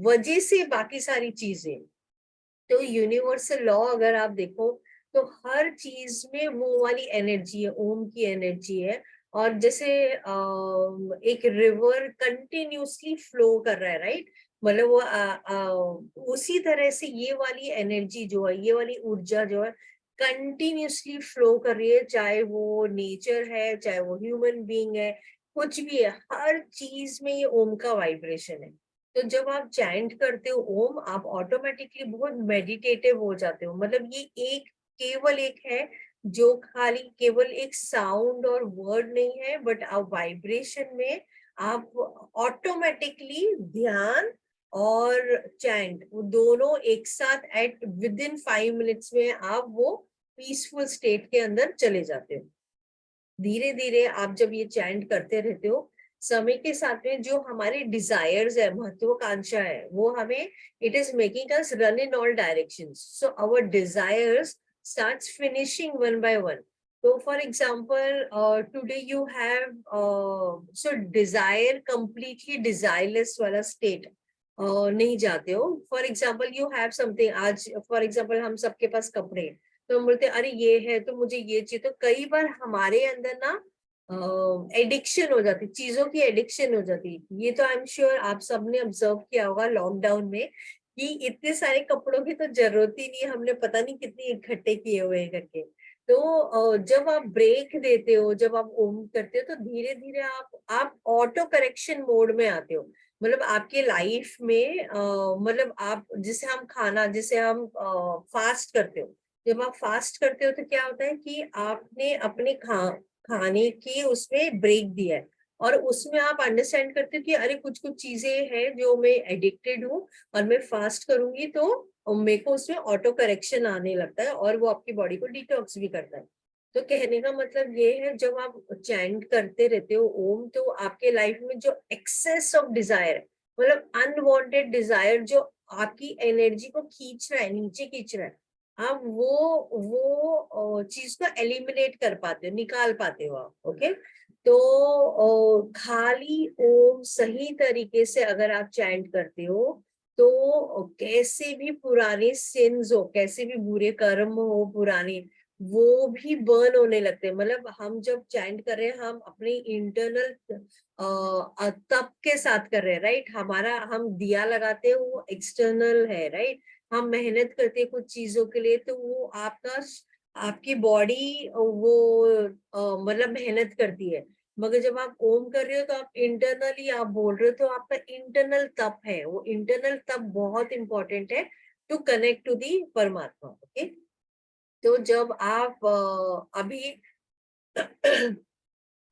वजह से बाकी सारी चीजें। तो यूनिवर्सल लॉ अगर आप देखो तो हर चीज में वो वाली एनर्जी है, ओम की एनर्जी है। और जैसे एक रिवर कंटिन्यूसली फ्लो कर रहा है, राइट, मतलब वो उसी तरह से ये वाली एनर्जी जो है, ये वाली ऊर्जा जो है कंटिन्यूसली फ्लो कर रही है, चाहे वो नेचर है, चाहे वो ह्यूमन बीइंग है, कुछ भी है, हर चीज में ये ओम का वाइब्रेशन है। तो जब आप चैंट करते हो ओम, आप ऑटोमेटिकली बहुत मेडिटेटिव हो जाते हो। मतलब ये एक केवल एक है जो खाली केवल एक साउंड और वर्ड नहीं है, बट आप वाइब्रेशन में आप ऑटोमेटिकली ध्यान और चैंट वो दोनों एक साथ एट विद इन 5 मिनट्स में आप वो पीसफुल स्टेट के अंदर चले जाते हो। धीरे धीरे आप जब ये चैंट करते रहते हो, समय के साथ में जो हमारे डिजायर्स है, महत्वाकांक्षा है, वो हमें it is making us run in all directions, so our desires starts finishing one by one. तो for example today you have so desire completely desireless वाला स्टेट नहीं जाते हो। For example you have something, आज for example हम सबके पास कपड़े हैं, तो हम बोलते हैं अरे ये है तो मुझे ये चाहिए। तो कई बार हमारे अंदर ना एडिक्शन हो जाती, चीजों की एडिक्शन हो जाती। ये तो आई एम श्योर आप सबने ऑब्जर्व किया होगा लॉकडाउन में कि इतने सारे कपड़ों की तो जरूरत ही नहीं है, हमने पता नहीं कितने इकट्ठे किए हुए हैं करके। तो जब आप ब्रेक देते हो, जब आप ओम करते हो, तो धीरे धीरे आप ऑटो करेक्शन मोड में आते हो। मतलब आपके लाइफ में मतलब आप जिसे हम खाना, जिसे हम फास्ट करते हो, जब आप फास्ट करते हो तो क्या होता है कि आपने अपने खाने की उसमें ब्रेक दिया है, और उसमें आप अंडरस्टैंड करते हो कि अरे कुछ कुछ चीजें हैं जो मैं एडिक्टेड हूँ, और मैं फास्ट करूंगी तो मेरे को उसमें ऑटो करेक्शन आने लगता है, और वो आपकी बॉडी को डिटॉक्स भी करता है। तो कहने का मतलब ये है, जब आप चैंट करते रहते हो ओम, तो आपके लाइफ में जो एक्सेस ऑफ डिजायर है, मतलब अनवांटेड डिजायर जो आपकी एनर्जी को खींच रहा है, नीचे खींच रहा है, आप वो चीज को एलिमिनेट कर पाते हो, निकाल पाते हो आप। ओके, तो खाली ओम सही तरीके से अगर आप चैंट करते हो तो कैसे भी पुराने सिंस हो, कैसे भी बुरे कर्म हो पुराने, वो भी बर्न होने लगते हैं। मतलब हम जब चैंट कर रहे हैं, हम अपने इंटरनल तप के साथ कर रहे हैं, राइट। हमारा हम दिया लगाते हैं वो एक्सटर्नल है, राइट। हम मेहनत करते हैं कुछ चीजों के लिए, तो वो आपकी बॉडी वो मतलब मेहनत करती है। मगर जब आप ओम कर रहे हो तो आप इंटरनली आप बोल रहे हो, तो आपका इंटरनल तप है, वो इंटरनल तप बहुत इंपॉर्टेंट है टू कनेक्ट टू दी परमात्मा। ओके, तो जब आप अभी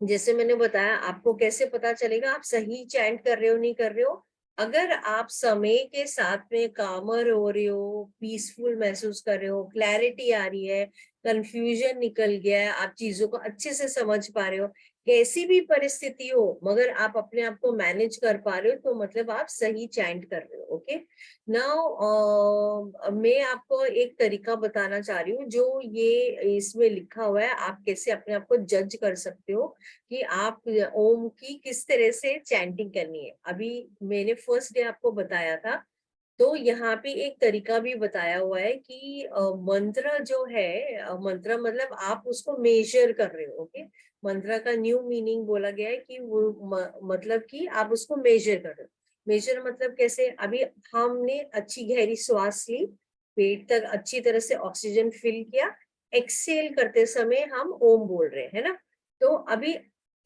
जैसे मैंने बताया, आपको कैसे पता चलेगा आप सही चैंट कर रहे हो नहीं कर रहे हो? अगर आप समय के साथ में कामर हो रहे हो, पीसफुल महसूस कर रहे हो, क्लैरिटी आ रही है, कंफ्यूजन निकल गया है, आप चीजों को अच्छे से समझ पा रहे हो, कैसी भी परिस्थिति हो मगर आप अपने आप को मैनेज कर पा रहे हो, तो मतलब आप सही चैंट कर रहे हो। ओके, नाउ मैं आपको एक तरीका बताना चाह रही हूँ, जो ये इसमें लिखा हुआ है, आप कैसे अपने आप को जज कर सकते हो कि आप ओम की किस तरह से चैंटिंग करनी है। अभी मैंने फर्स्ट डे आपको बताया था, तो यहाँ पे एक तरीका भी बताया हुआ है कि मंत्र जो है, मंत्र मतलब आप उसको मेजर कर रहे हो। ओके, मंत्र का न्यू मीनिंग बोला गया है कि वो मतलब कि आप उसको मेजर कर रहे हो। मेजर मतलब कैसे? अभी हमने अच्छी गहरी श्वास ली, पेट तक अच्छी तरह से ऑक्सीजन फिल किया, एक्सेल करते समय हम ओम बोल रहे हैं, है ना। तो अभी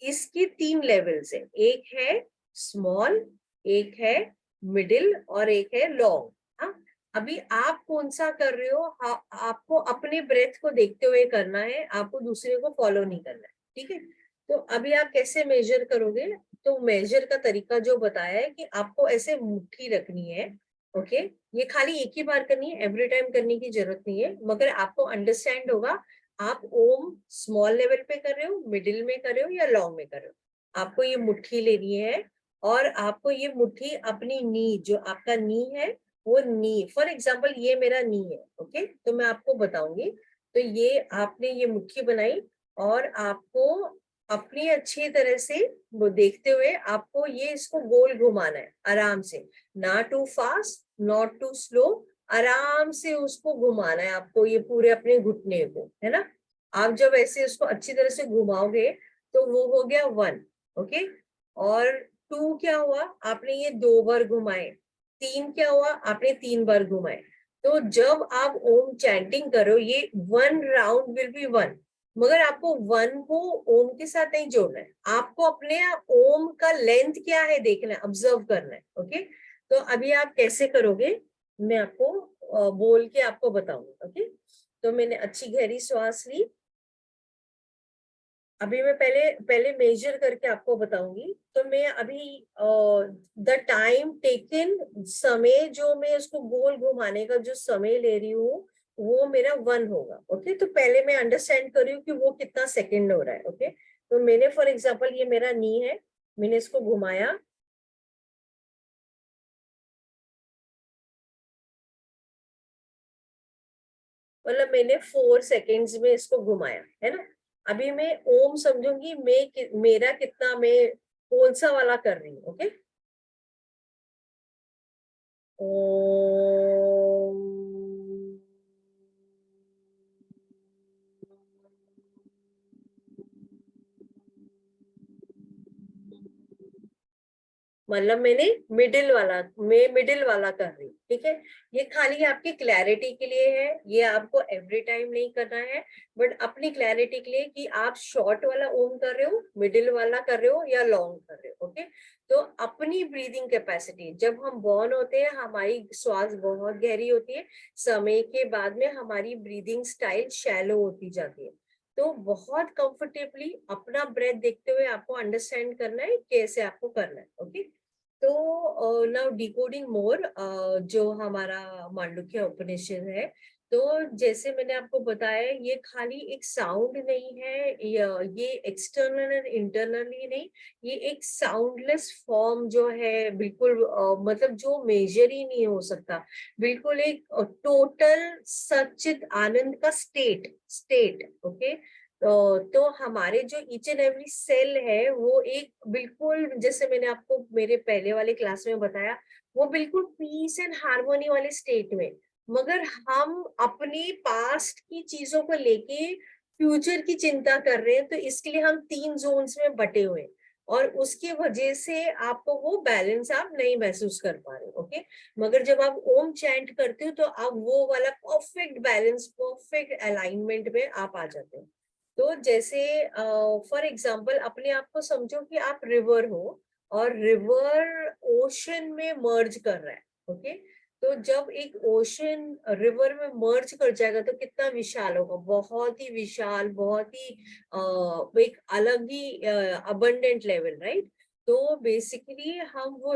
इसके 3 लेवल्स है, एक है स्मॉल, एक है मिडिल और एक है लॉन्ग। हाँ, अभी आप कौन सा कर रहे हो? आपको अपने ब्रेथ को देखते हुए करना है, आपको दूसरे को फॉलो नहीं करना है, ठीक है। तो अभी आप कैसे मेजर करोगे? तो मेजर का तरीका जो बताया है कि आपको ऐसे मुट्ठी रखनी है। ओके, ये खाली एक ही बार करनी है, एवरी टाइम करने की जरूरत नहीं है, मगर आपको अंडरस्टैंड होगा आप ओम स्मॉल लेवल पे कर रहे हो, मिडिल में कर रहे हो या लॉन्ग में कर रहे हो। आपको ये मुट्ठी लेनी है और आपको ये मुट्ठी अपनी नी, जो आपका नी है वो नी, फॉर एग्जाम्पल ये मेरा नी है। ओके, तो मैं आपको बताऊंगी। तो ये आपने ये मुट्ठी बनाई और आपको अपनी अच्छी तरह से वो देखते हुए आपको ये इसको गोल घुमाना है आराम से, ना too fast not too slow, आराम से उसको घुमाना है आपको, ये पूरे अपने घुटने को, है ना। आप जब ऐसे उसको अच्छी तरह से घुमाओगे तो वो हो गया 1। ओके, और 2 क्या हुआ? आपने ये 2 बार घुमाए। 3 क्या हुआ? आपने 3 बार घुमाए। तो जब आप ओम चैंटिंग करो, ये 1 राउंड विल बी 1, मगर आपको 1 को ओम के साथ नहीं जोड़ना है, आपको अपने ओम का लेंथ क्या है देखना है, ऑब्जर्व करना है। ओके, तो अभी आप कैसे करोगे मैं आपको बोल के आपको बताऊंगी। ओके, तो मैंने अच्छी गहरी श्वास ली। अभी मैं पहले पहले मेजर करके आपको बताऊंगी। तो मैं अभी द टाइम टेकन, समय जो मैं उसको गोल घुमाने का जो समय ले रही हूँ वो मेरा 1 होगा। ओके, तो पहले मैं अंडरस्टैंड कर रही हूँ कि वो कितना सेकंड हो रहा है। ओके, तो मैंने फॉर एग्जांपल ये मेरा नी है, मैंने इसको घुमाया, मतलब मैंने 4 सेकेंड्स में इसको घुमाया, है ना। अभी मैं ओम समझूंगी, मेरा कितना, मैं कौन सा वाला कर रही हूँ। ओके, ओम, मतलब मैं मिडिल वाला कर रही हूँ, ठीक है। ये खाली आपकी क्लैरिटी के लिए है, ये आपको एवरी टाइम नहीं करना है, बट अपनी क्लैरिटी के लिए कि आप शॉर्ट वाला ओम कर रहे हो, मिडिल वाला कर रहे हो या लॉन्ग कर रहे हो। ओके, तो अपनी ब्रीदिंग कैपेसिटी, जब हम बॉर्न होते हैं हमारी श्वास बहुत गहरी होती है, समय के बाद में हमारी ब्रीदिंग स्टाइल शैलो होती जाती है। तो बहुत कंफर्टेबली अपना ब्रेथ देखते हुए आपको अंडरस्टैंड करना है कैसे आपको करना है। ओके, तो नाउ डिकोडिंग मोर, जो हमारा मांडुक्य उपनिषद है, तो जैसे मैंने आपको बताया, ये खाली एक साउंड नहीं है, ये एक्सटर्नल एंड इंटरनली नहीं, ये एक साउंडलेस फॉर्म जो है, बिल्कुल मतलब जो मेजर ही नहीं हो सकता, बिल्कुल एक टोटल सच्चित आनंद का स्टेट। ओके, तो हमारे जो ईच एंड एवरी सेल है वो एक बिल्कुल, जैसे मैंने आपको मेरे पहले वाले क्लास में बताया, वो बिल्कुल पीस एंड हार्मोनी वाले स्टेट में। मगर हम अपनी पास्ट की चीजों को लेके फ्यूचर की चिंता कर रहे हैं, तो इसके लिए हम 3 जोन्स में बटे हुए हैं, और उसकी वजह से आपको वो बैलेंस आप नहीं महसूस कर पा रहे। ओके, मगर जब आप ओम चैंट करते हो तो आप वो वाला परफेक्ट बैलेंस, परफेक्ट अलाइनमेंट में आप आ जाते हो। तो जैसे फॉर एग्जाम्पल, अपने आप को समझो कि आप रिवर हो, और रिवर ओशन में मर्ज कर रहा है। ओके, तो जब एक ओशन रिवर में मर्ज कर जाएगा तो कितना विशाल होगा, बहुत ही विशाल, बहुत ही एक अलग ही अबंडेंट लेवल, राइट। तो बेसिकली हम वो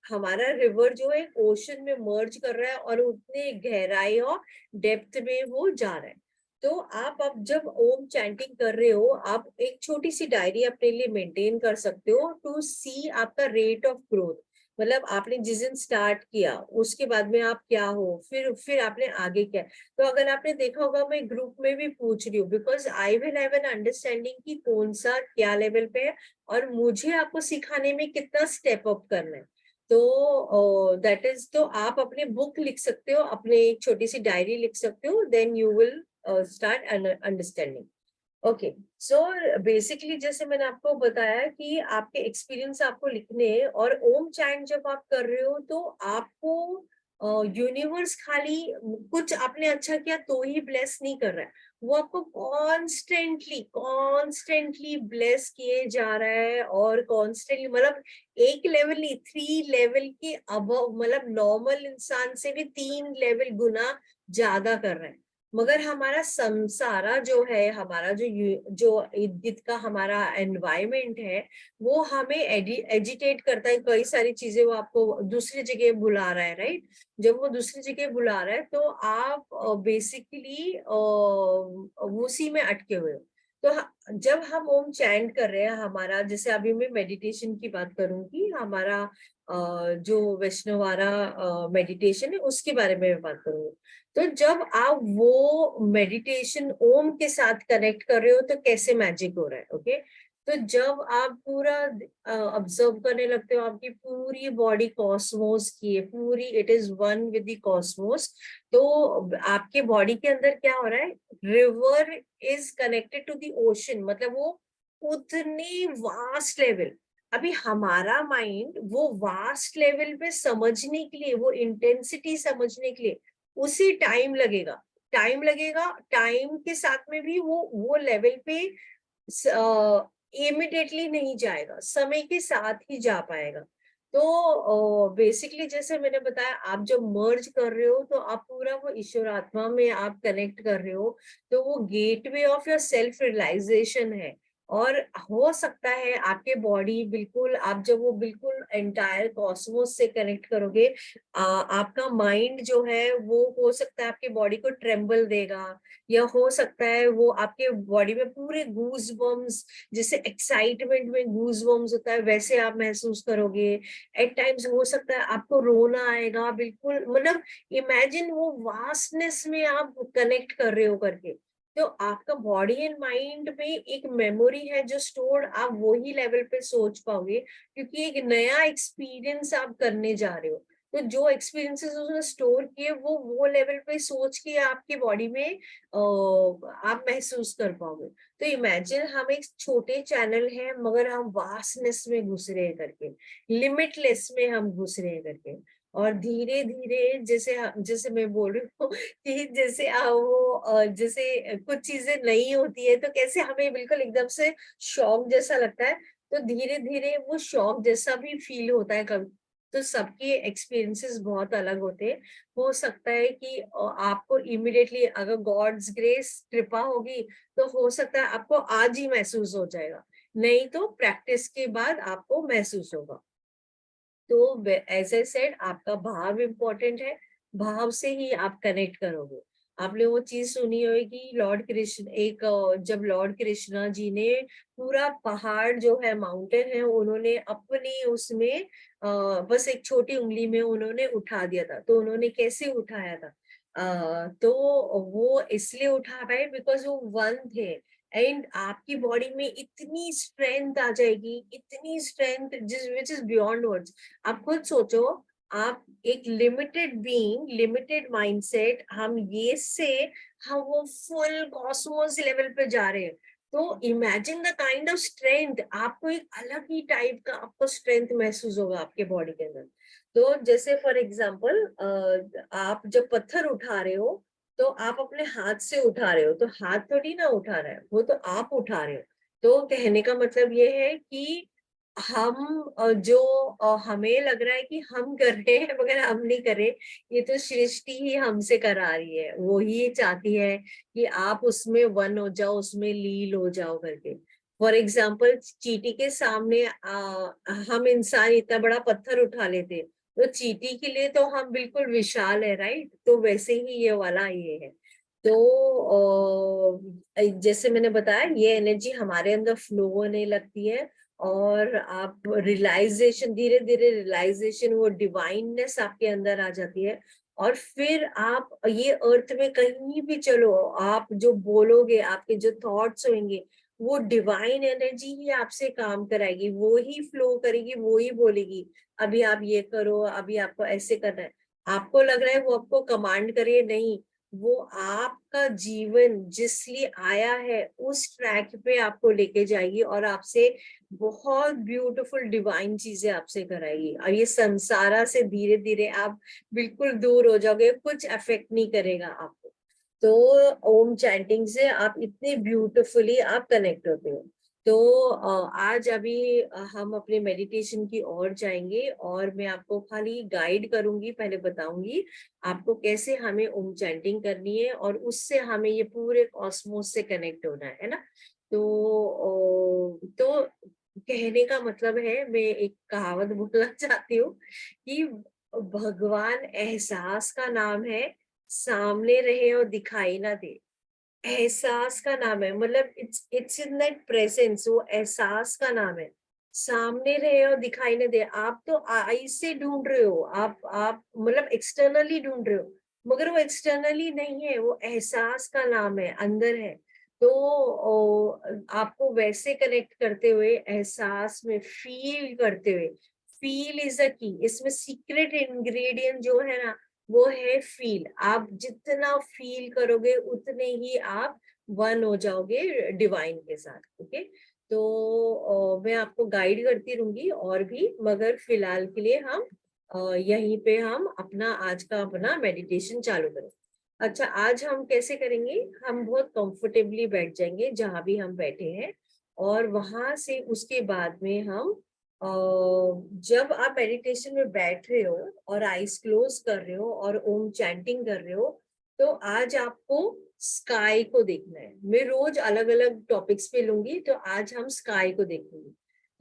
हमारा रिवर जो है ओशन में मर्ज कर रहा है, और उतने गहराई और डेप्थ में वो जा रहा है। तो आप अब जब ओम चैंटिंग कर रहे हो, आप एक छोटी सी डायरी अपने लिए मेंटेन कर सकते हो टू सी आपका रेट ऑफ ग्रोथ। मतलब आपने जिस दिन स्टार्ट किया उसके बाद में आप क्या हो, फिर आपने आगे क्या। तो अगर आपने देखा होगा, मैं ग्रुप में भी पूछ रही हूँ, because I will have an understanding कि कौन सा क्या लेवल पे है, और मुझे आपको सिखाने में कितना स्टेप अप करना है। तो दैट इज, तो आप अपने बुक लिख सकते हो, अपने एक छोटी सी डायरी लिख सकते हो, then you will start understanding. Okay, so basically जैसे मैंने आपको बताया कि आपके एक्सपीरियंस आपको लिखने हैं, और ओम चैंट जब आप कर रहे हो तो आपको यूनिवर्स खाली कुछ आपने अच्छा किया तो ही ब्लेस नहीं कर रहा है, वो आपको कॉन्स्टेंटली ब्लेस किए जा रहा है, और कॉन्स्टेंटली मतलब एक लेवल नहीं, 3 लेवल के अबव, मतलब नॉर्मल इंसान से भी 3 लेवल गुना ज्यादा कर रहा है। मगर हमारा संसारा जो है, हमारा जो इर्द गिर्द का हमारा एनवायरमेंट है, वो हमें एजिटेट करता है, कई सारी चीजें वो आपको दूसरी जगह बुला रहा है, राइट। जब वो दूसरी जगह बुला रहा है तो आप बेसिकली उसी में अटके हुए हो। तो जब हम ओम चैंट कर रहे हैं, हमारा जैसे अभी मैं मेडिटेशन की बात करूंगी, हमारा जो वैष्णवारा मेडिटेशन है उसके बारे में मैं बात करूंगी। तो जब आप वो मेडिटेशन ओम के साथ कनेक्ट कर रहे हो तो कैसे मैजिक हो रहा है। ओके, तो जब आप पूरा ऑब्जर्व करने लगते हो, आपकी पूरी बॉडी कॉस्मोस की है, पूरी it is one with the cosmos. तो आपके बॉडी के अंदर क्या हो रहा है, river is connected to the ocean, मतलब वो उतनी वास्ट लेवल। अभी हमारा माइंड वो वास्ट लेवल पे समझने के लिए, वो इंटेंसिटी समझने के लिए उसी टाइम लगेगा, टाइम के साथ में भी वो लेवल पे इमिडिएटली नहीं जाएगा, समय के साथ ही जा पाएगा। तो बेसिकली जैसे मैंने बताया, आप जब मर्ज कर रहे हो तो आप पूरा वो ईश्वर आत्मा में आप कनेक्ट कर रहे हो, तो वो gateway of your self realisation है। और हो सकता है आपके बॉडी बिल्कुल, आप जब वो बिल्कुल एंटायर कॉस्मोस से कनेक्ट करोगे, आपका माइंड जो है वो हो सकता है आपके बॉडी को ट्रेम्बल देगा, या हो सकता है वो आपके बॉडी में पूरे गूज बम्स, जैसे एक्साइटमेंट में गूज बम्स होता है वैसे आप महसूस करोगे। एट टाइम्स हो सकता है आपको रोना आएगा, बिल्कुल मतलब इमेजिन वो वास्टनेस में आप कनेक्ट कर रहे हो करके। तो आपका बॉडी एंड माइंड में एक मेमोरी है जो स्टोर्ड, आप वही लेवल पे सोच पाओगे, क्योंकि एक नया एक्सपीरियंस आप करने जा रहे हो। तो जो एक्सपीरियंसेस उसने स्टोर किए वो लेवल पे सोच के आपकी बॉडी में आप महसूस कर पाओगे। तो इमेजिन हम एक छोटे चैनल है, मगर हम वास्टनेस में घुस रहे हैं करके, लिमिटलेस में हम घुस रहे हैं करके। और धीरे धीरे जैसे मैं बोल रही हूँ कि जैसे जैसे कुछ चीजें नहीं होती है तो कैसे हमें बिल्कुल एकदम से शॉक जैसा लगता है, तो धीरे धीरे वो शॉक जैसा भी फील होता है कभी। तो सबके एक्सपीरियंसेस बहुत अलग होते हैं। हो सकता है कि आपको इमिडिएटली, अगर गॉड्स ग्रेस कृपा होगी, तो हो सकता है आपको आज ही महसूस हो जाएगा, नहीं तो प्रैक्टिस के बाद आपको महसूस होगा। तो एज ए सेड, आपका भाव इम्पोर्टेंट है, भाव से ही आप कनेक्ट करोगे। आपने वो चीज सुनी होगी, लॉर्ड कृष्ण एक जब लॉर्ड कृष्णा जी ने पूरा पहाड़ जो है, माउंटेन है, उन्होंने अपनी उसमें बस एक छोटी उंगली में उन्होंने उठा दिया था। तो उन्होंने कैसे उठाया था? तो वो इसलिए उठा पाए बिकॉज वो वन थे। एंड आपकी बॉडी में इतनी स्ट्रेंथ आ जाएगी, इतनी स्ट्रेंथ जिस विच इज बियॉन्ड वर्ड्स। आप खुद सोचो, आप एक लिमिटेड बीइंग, लिमिटेड माइंडसेट, हम ये से हम वो फुल कॉस्मोस लेवल पे जा रहे हैं। तो imagine the kind of strength, आपको एक अलग ही टाइप का आपको स्ट्रेंथ महसूस होगा आपके बॉडी के अंदर। तो जैसे फॉर एग्जांपल, आप जब पत्थर उठा रहे हो तो आप अपने हाथ से उठा रहे हो, तो हाथ थोड़ी ना उठा रहा है, वो तो आप उठा रहे हो। तो कहने का मतलब ये है कि हम जो हमें लग रहा है कि हम कर रहे हैं मगर हम नहीं कर रहे, ये तो सृष्टि ही हमसे करा रही है। वो ही चाहती है कि आप उसमें वन हो जाओ, उसमें लील हो जाओ करके। फॉर एग्जाम्पल, चींटी के सामने हम इंसान इतना बड़ा पत्थर उठा लेते, तो चींटी के लिए तो हम बिल्कुल विशाल है, राइट? तो वैसे ही ये वाला ये है। तो जैसे मैंने बताया, ये एनर्जी हमारे अंदर फ्लो होने लगती है, और आप रियलाइजेशन, धीरे धीरे रियलाइजेशन, वो डिवाइननेस आपके अंदर आ जाती है। और फिर आप ये अर्थ में कहीं भी चलो, आप जो बोलोगे, आपके जो थॉट्स होंगे, वो डिवाइन एनर्जी ही आपसे काम कराएगी, वो ही फ्लो करेगी, वो ही बोलेगी अभी आप ये करो, अभी आपको ऐसे करना है। आपको लग रहा है वो आपको कमांड करे, नहीं, वो आपका जीवन जिस लिए आया है उस ट्रैक पे आपको लेके जाएगी, और आपसे बहुत ब्यूटीफुल डिवाइन चीजें आपसे कराएगी। और ये संसारा से धीरे धीरे आप बिल्कुल दूर हो जाओगे, कुछ अफेक्ट नहीं करेगा आपको। तो ओम चैंटिंग से आप इतने ब्यूटीफुली आप कनेक्ट होते हो। तो आज अभी हम अपने मेडिटेशन की ओर जाएंगे, और मैं आपको खाली गाइड करूंगी, पहले बताऊंगी आपको कैसे हमें ओम चैंटिंग करनी है, और उससे हमें ये पूरे कॉस्मोस से कनेक्ट होना है ना। तो कहने का मतलब है, मैं एक कहावत बोलना चाहती हूँ कि भगवान एहसास का नाम है, सामने रहे और दिखाई ना दे। एहसास का नाम है, मतलब इट्स इन दैट प्रेजेंस, वो एहसास का नाम है। सामने रहे और दिखाई न दे। आप तो आई से ढूंढ रहे हो, आप मतलब एक्सटर्नली ढूंढ रहे हो, मगर वो एक्सटर्नली नहीं है, वो एहसास का नाम है, अंदर है। तो आपको वैसे कनेक्ट करते हुए, एहसास में फील करते हुए, फील इज अ की। इसमें सीक्रेट इंग्रेडिएंट जो है ना, वो है फील। आप जितना फील करोगे उतने ही आप वन हो जाओगे डिवाइन के साथ। ओके, तो मैं आपको गाइड करती रहूंगी और भी, मगर फिलहाल के लिए हम यहीं पे हम अपना आज का अपना मेडिटेशन चालू करें। अच्छा, आज हम कैसे करेंगे? हम बहुत कंफर्टेबली बैठ जाएंगे जहां भी हम बैठे हैं, और वहां से उसके बाद में हम जब आप मेडिटेशन में बैठ रहे हो और आईज क्लोज कर रहे हो और ओम चैंटिंग कर रहे हो, तो आज आपको स्काई को देखना है। मैं रोज अलग अलग टॉपिक्स पे लूंगी, तो आज हम स्काई को देखेंगे।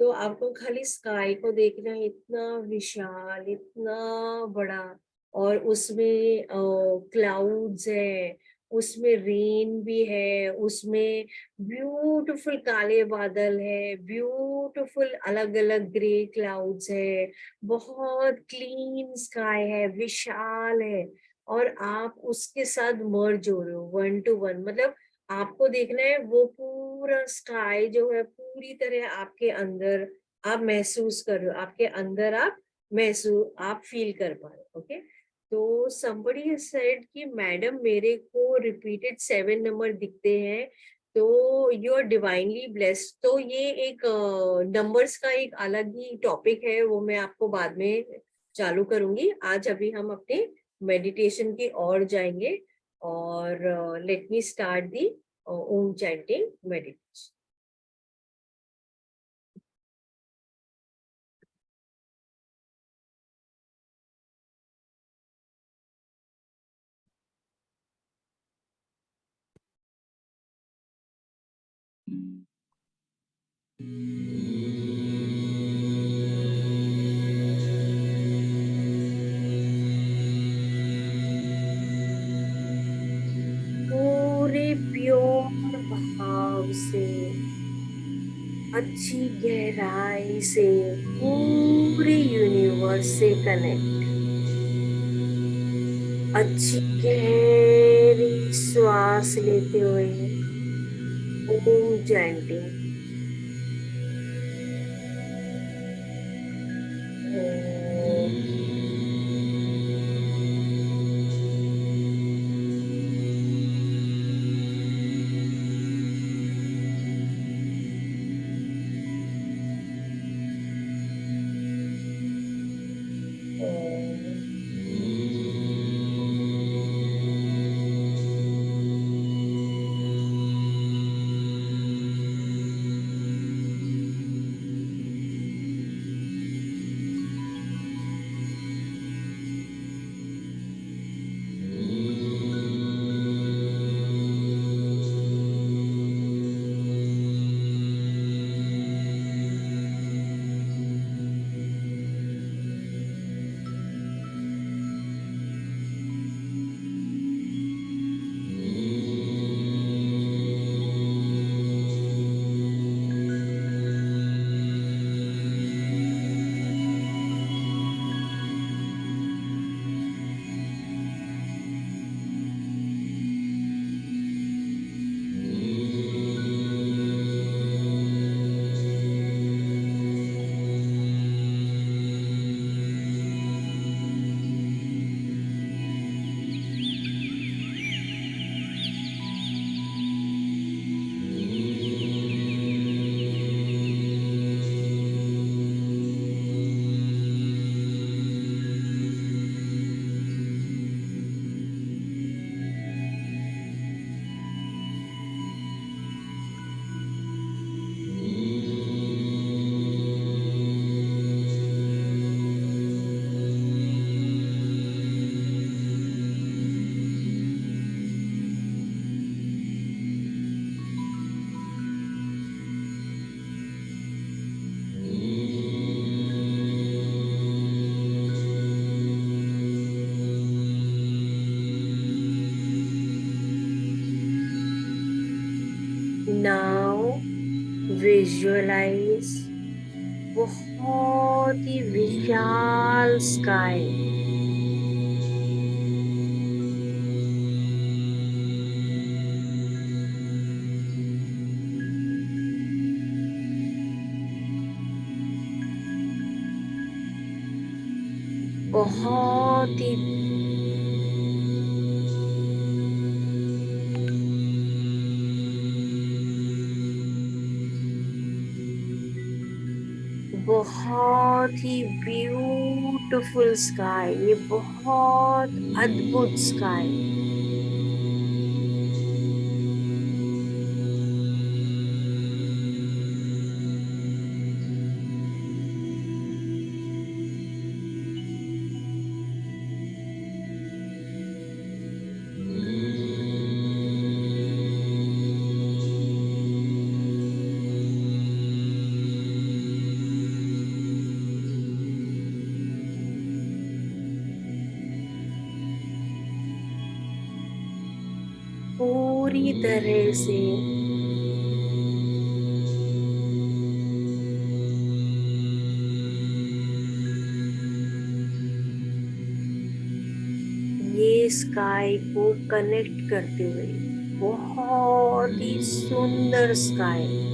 तो आपको खाली स्काई को देखना है, इतना विशाल, इतना बड़ा, और उसमें क्लाउड्स है, उसमें रेन भी है, उसमें ब्यूटीफुल काले बादल है, ब्यूटीफुल अलग अलग ग्रे क्लाउड्स है, बहुत क्लीन स्काई है, विशाल है। और आप उसके साथ मर्ज हो रहे हो, वन टू वन। मतलब आपको देखना है वो पूरा स्काई जो है पूरी तरह आपके अंदर आप महसूस कर रहे हो, आपके अंदर आप महसूस, आप फील कर पा रहे हो। ओके, तो somebody said कि मैडम मेरे को रिपीटेड 7 नंबर दिखते हैं, तो यू आर डिवाइनली ब्लेस्ड। तो ये एक नंबर्स का एक अलग ही टॉपिक है, वो मैं आपको बाद में चालू करूंगी। आज अभी हम अपने मेडिटेशन की ओर जाएंगे, और let me start the Om chanting meditation. अच्छी गहराई से पूरे यूनिवर्स से कनेक्ट। अच्छी गहरी श्वास लेते हुए ओम चैंटिंग। नाउ विजुअलाइज बहुत ही विशाल स्काई। बहुत ही बहुत ही ब्यूटीफुल स्काई, ये बहुत अद्भुत स्काई। पूरी तरह से ये स्काई को कनेक्ट करते हुए बहुत ही सुंदर स्काई।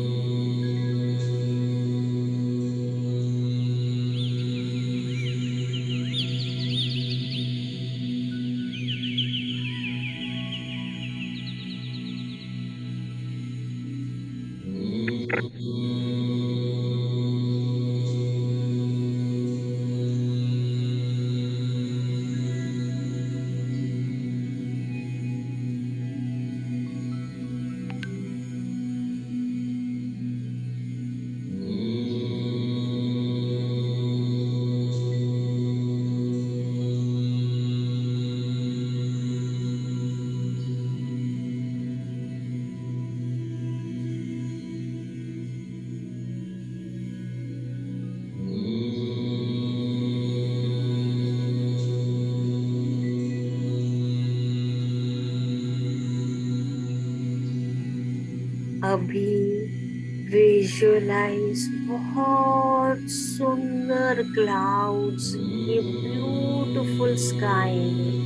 विजुअलाइज बहुत सुंदर क्लाउड्स, ये ब्यूटीफुल स्काई में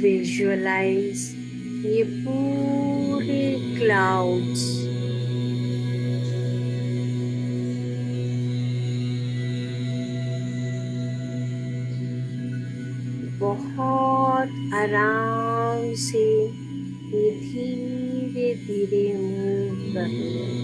विजुअलाइज ये पूरे क्लाउड्स बहुत आराम से ये धीरे धीरे मूव कर रहे हैं।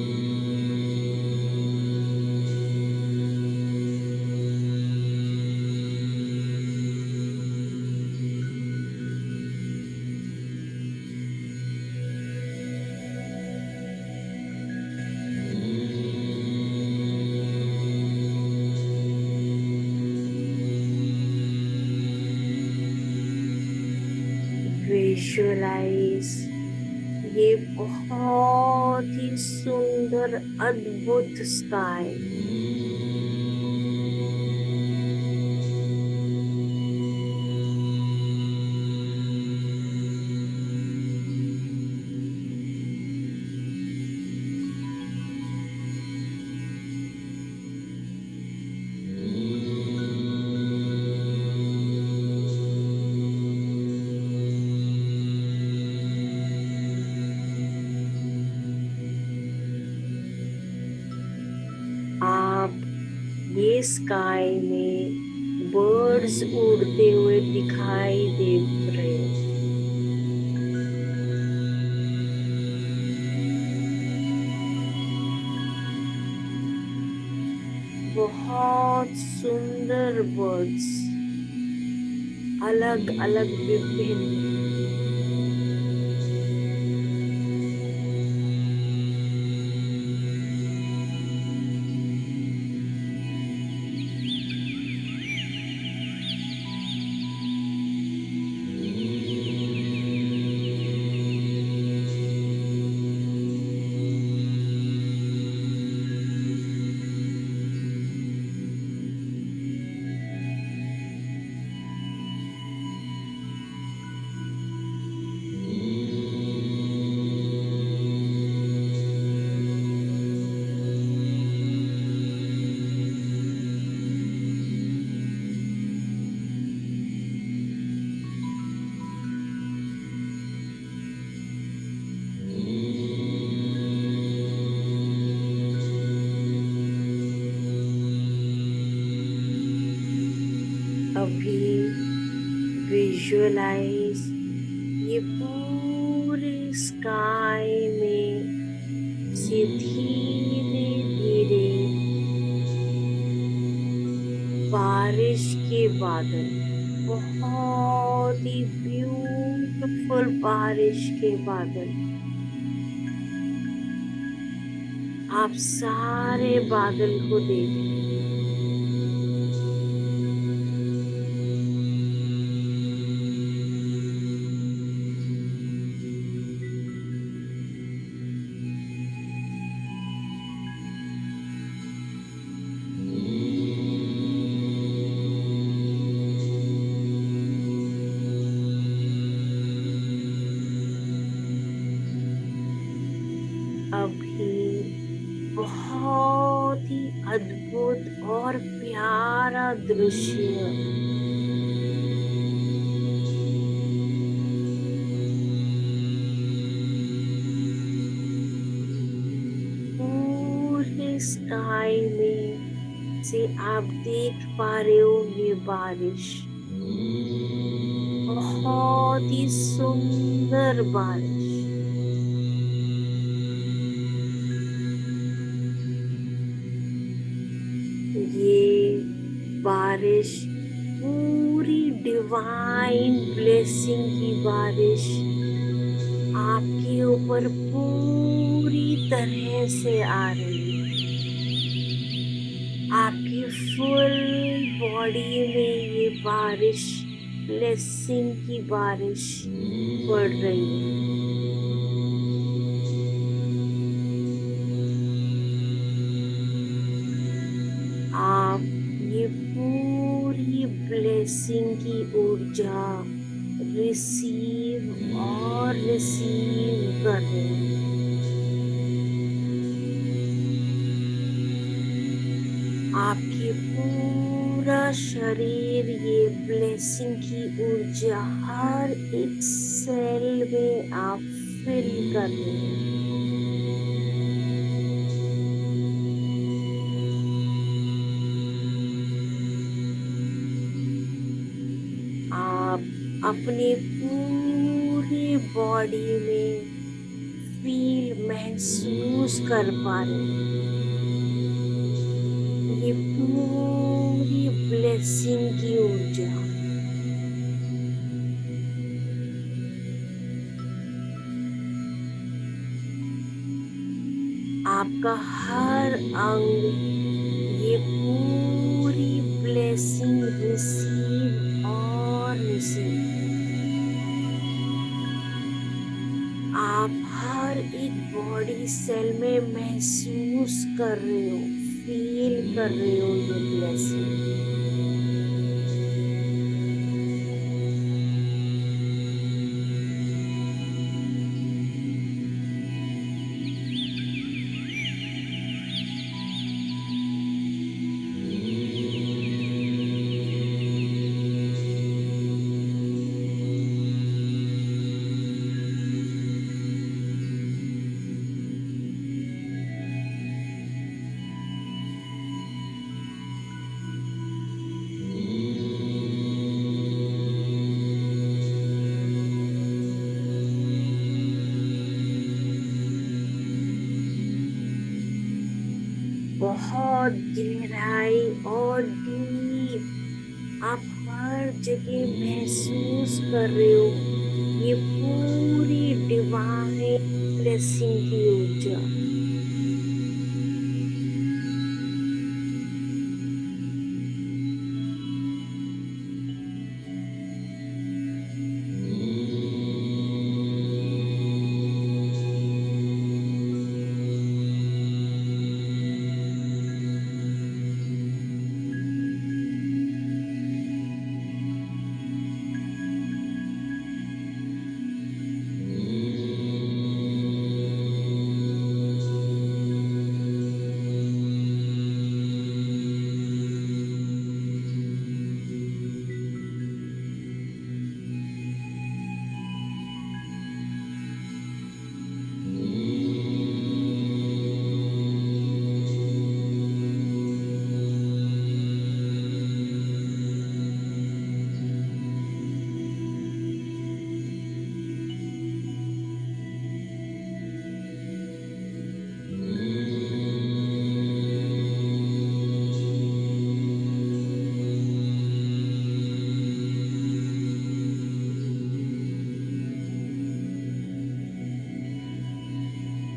विजुअलाइज ये बहुत ही सुंदर अद्भुत स्काई, आप ये स्काई में बर्ड्स उड़ते हुए दिखाई दे रहे हैं। बहुत सुंदर बर्ड्स, अलग अलग विभिन्न अभी विजुअलाइज ये पूरे स्काई में से धीरे धीरे बारिश के बादल, बहुत ही ब्यूटीफुल बारिश के बादल, आप सारे बादल को देखें। अभी बहुत ही अद्भुत और प्यारा दृश्य पूरे स्काई में से आप देख पा रहे हो। ये बारिश बहुत ही सुंदर बारिश, ये बारिश पूरी डिवाइन ब्लेसिंग की बारिश आपके ऊपर पूरी तरह से आ रही है। आपकी फुल बॉडी में ये बारिश, ब्लेसिंग की बारिश पड़ रही है। आप ये पूरी ब्लेसिंग की ऊर्जा रिसीव और रिसीव कर रहे हैं। आपके पूरा शरीर ये ब्लेसिंग की ऊर्जा हर एक सेल में आप फिल कर रहे हैं। आप अपने पूरी बॉडी में फील महसूस कर पा रहे हैं ये पूरी ब्लेसिंग की ऊर्जा। आपका हर अंग ये पूरी ब्लेसिंग रिसीव और रिसीव। आप हर एक बॉडी सेल में महसूस कर रहे हो, फील कर रहे हो ये ब्लेसिंग। बहुत गहराई और डीप आप हर जगह महसूस कर रहे हो ये पूरी डिवाइन ब्लेसिंग की ऊर्जा।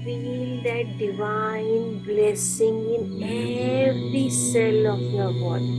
Feel that divine blessing in every cell of your body.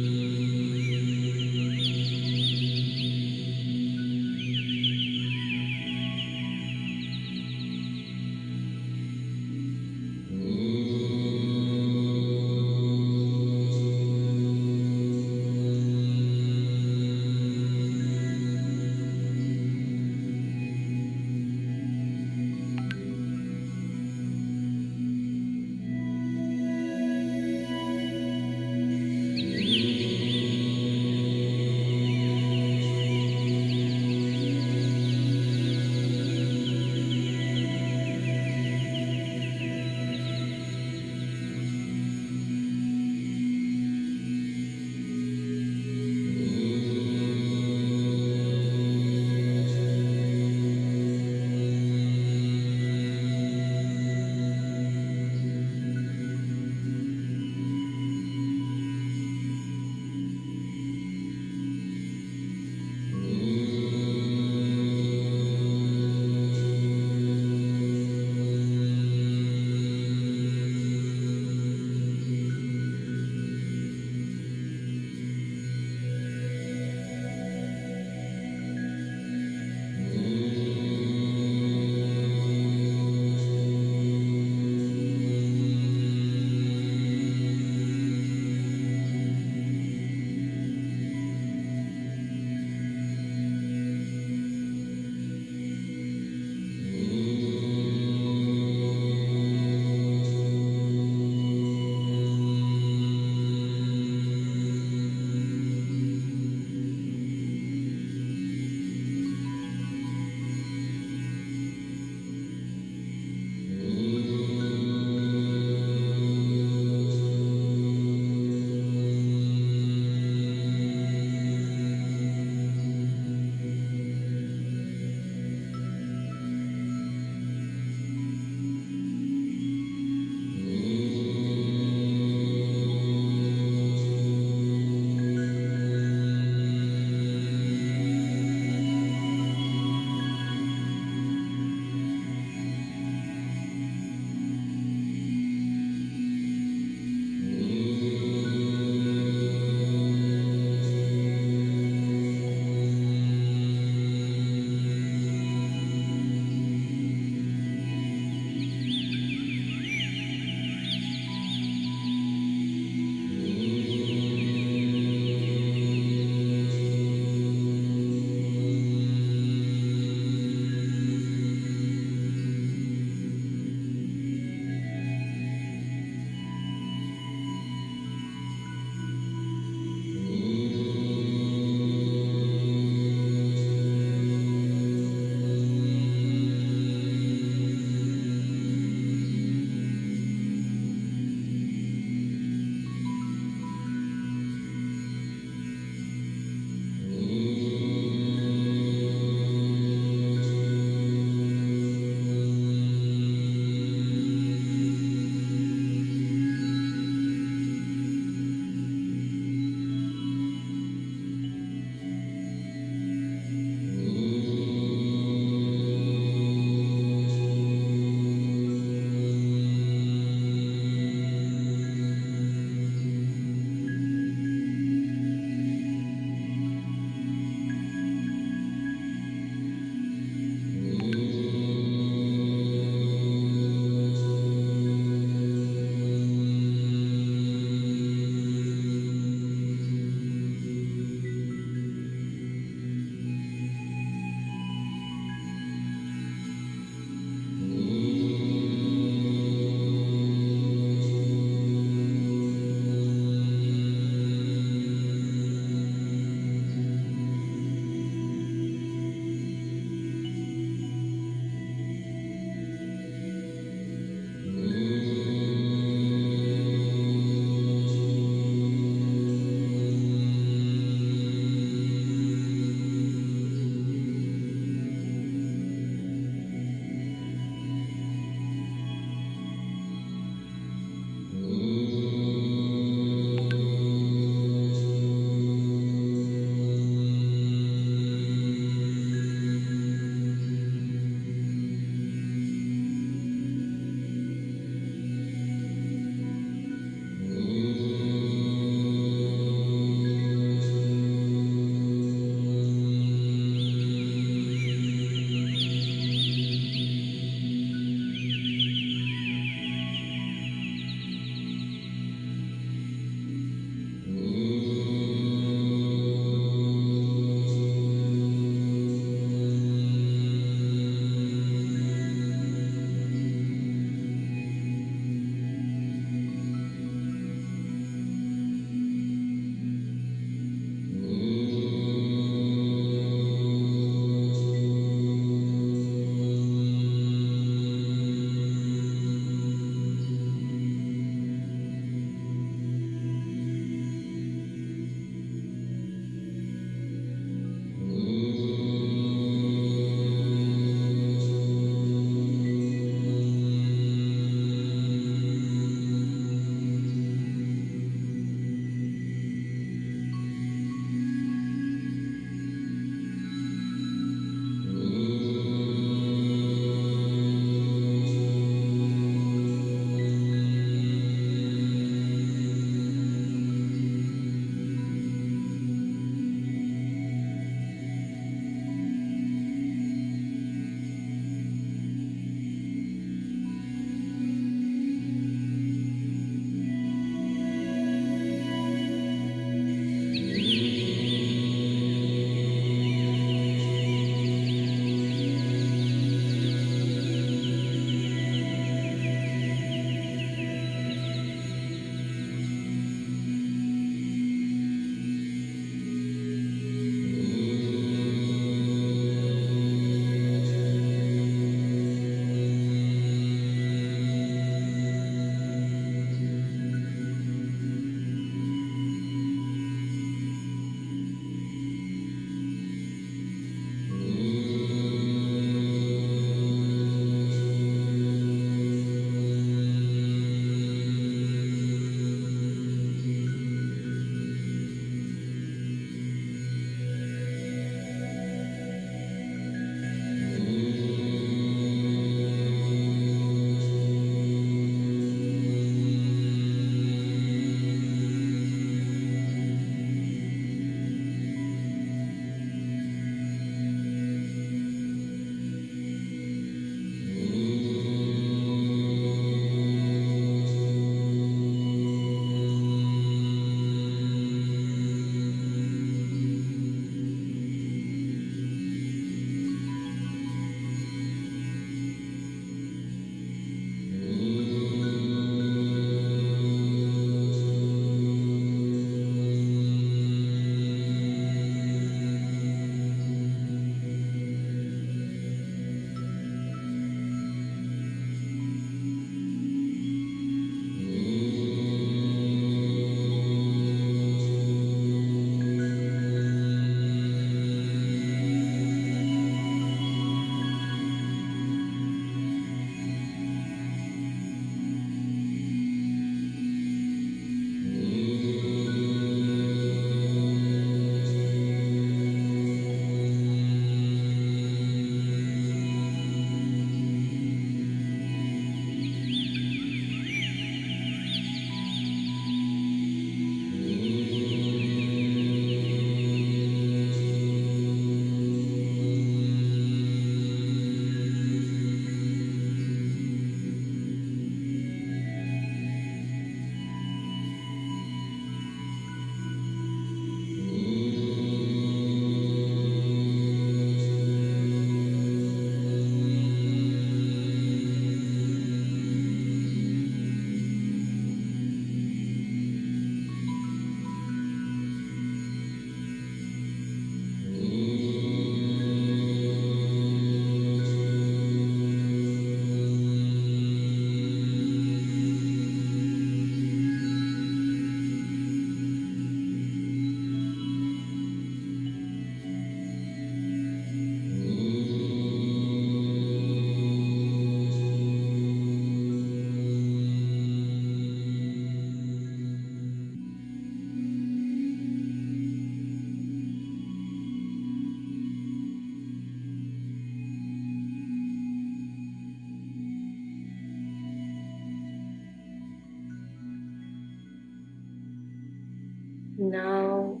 Now,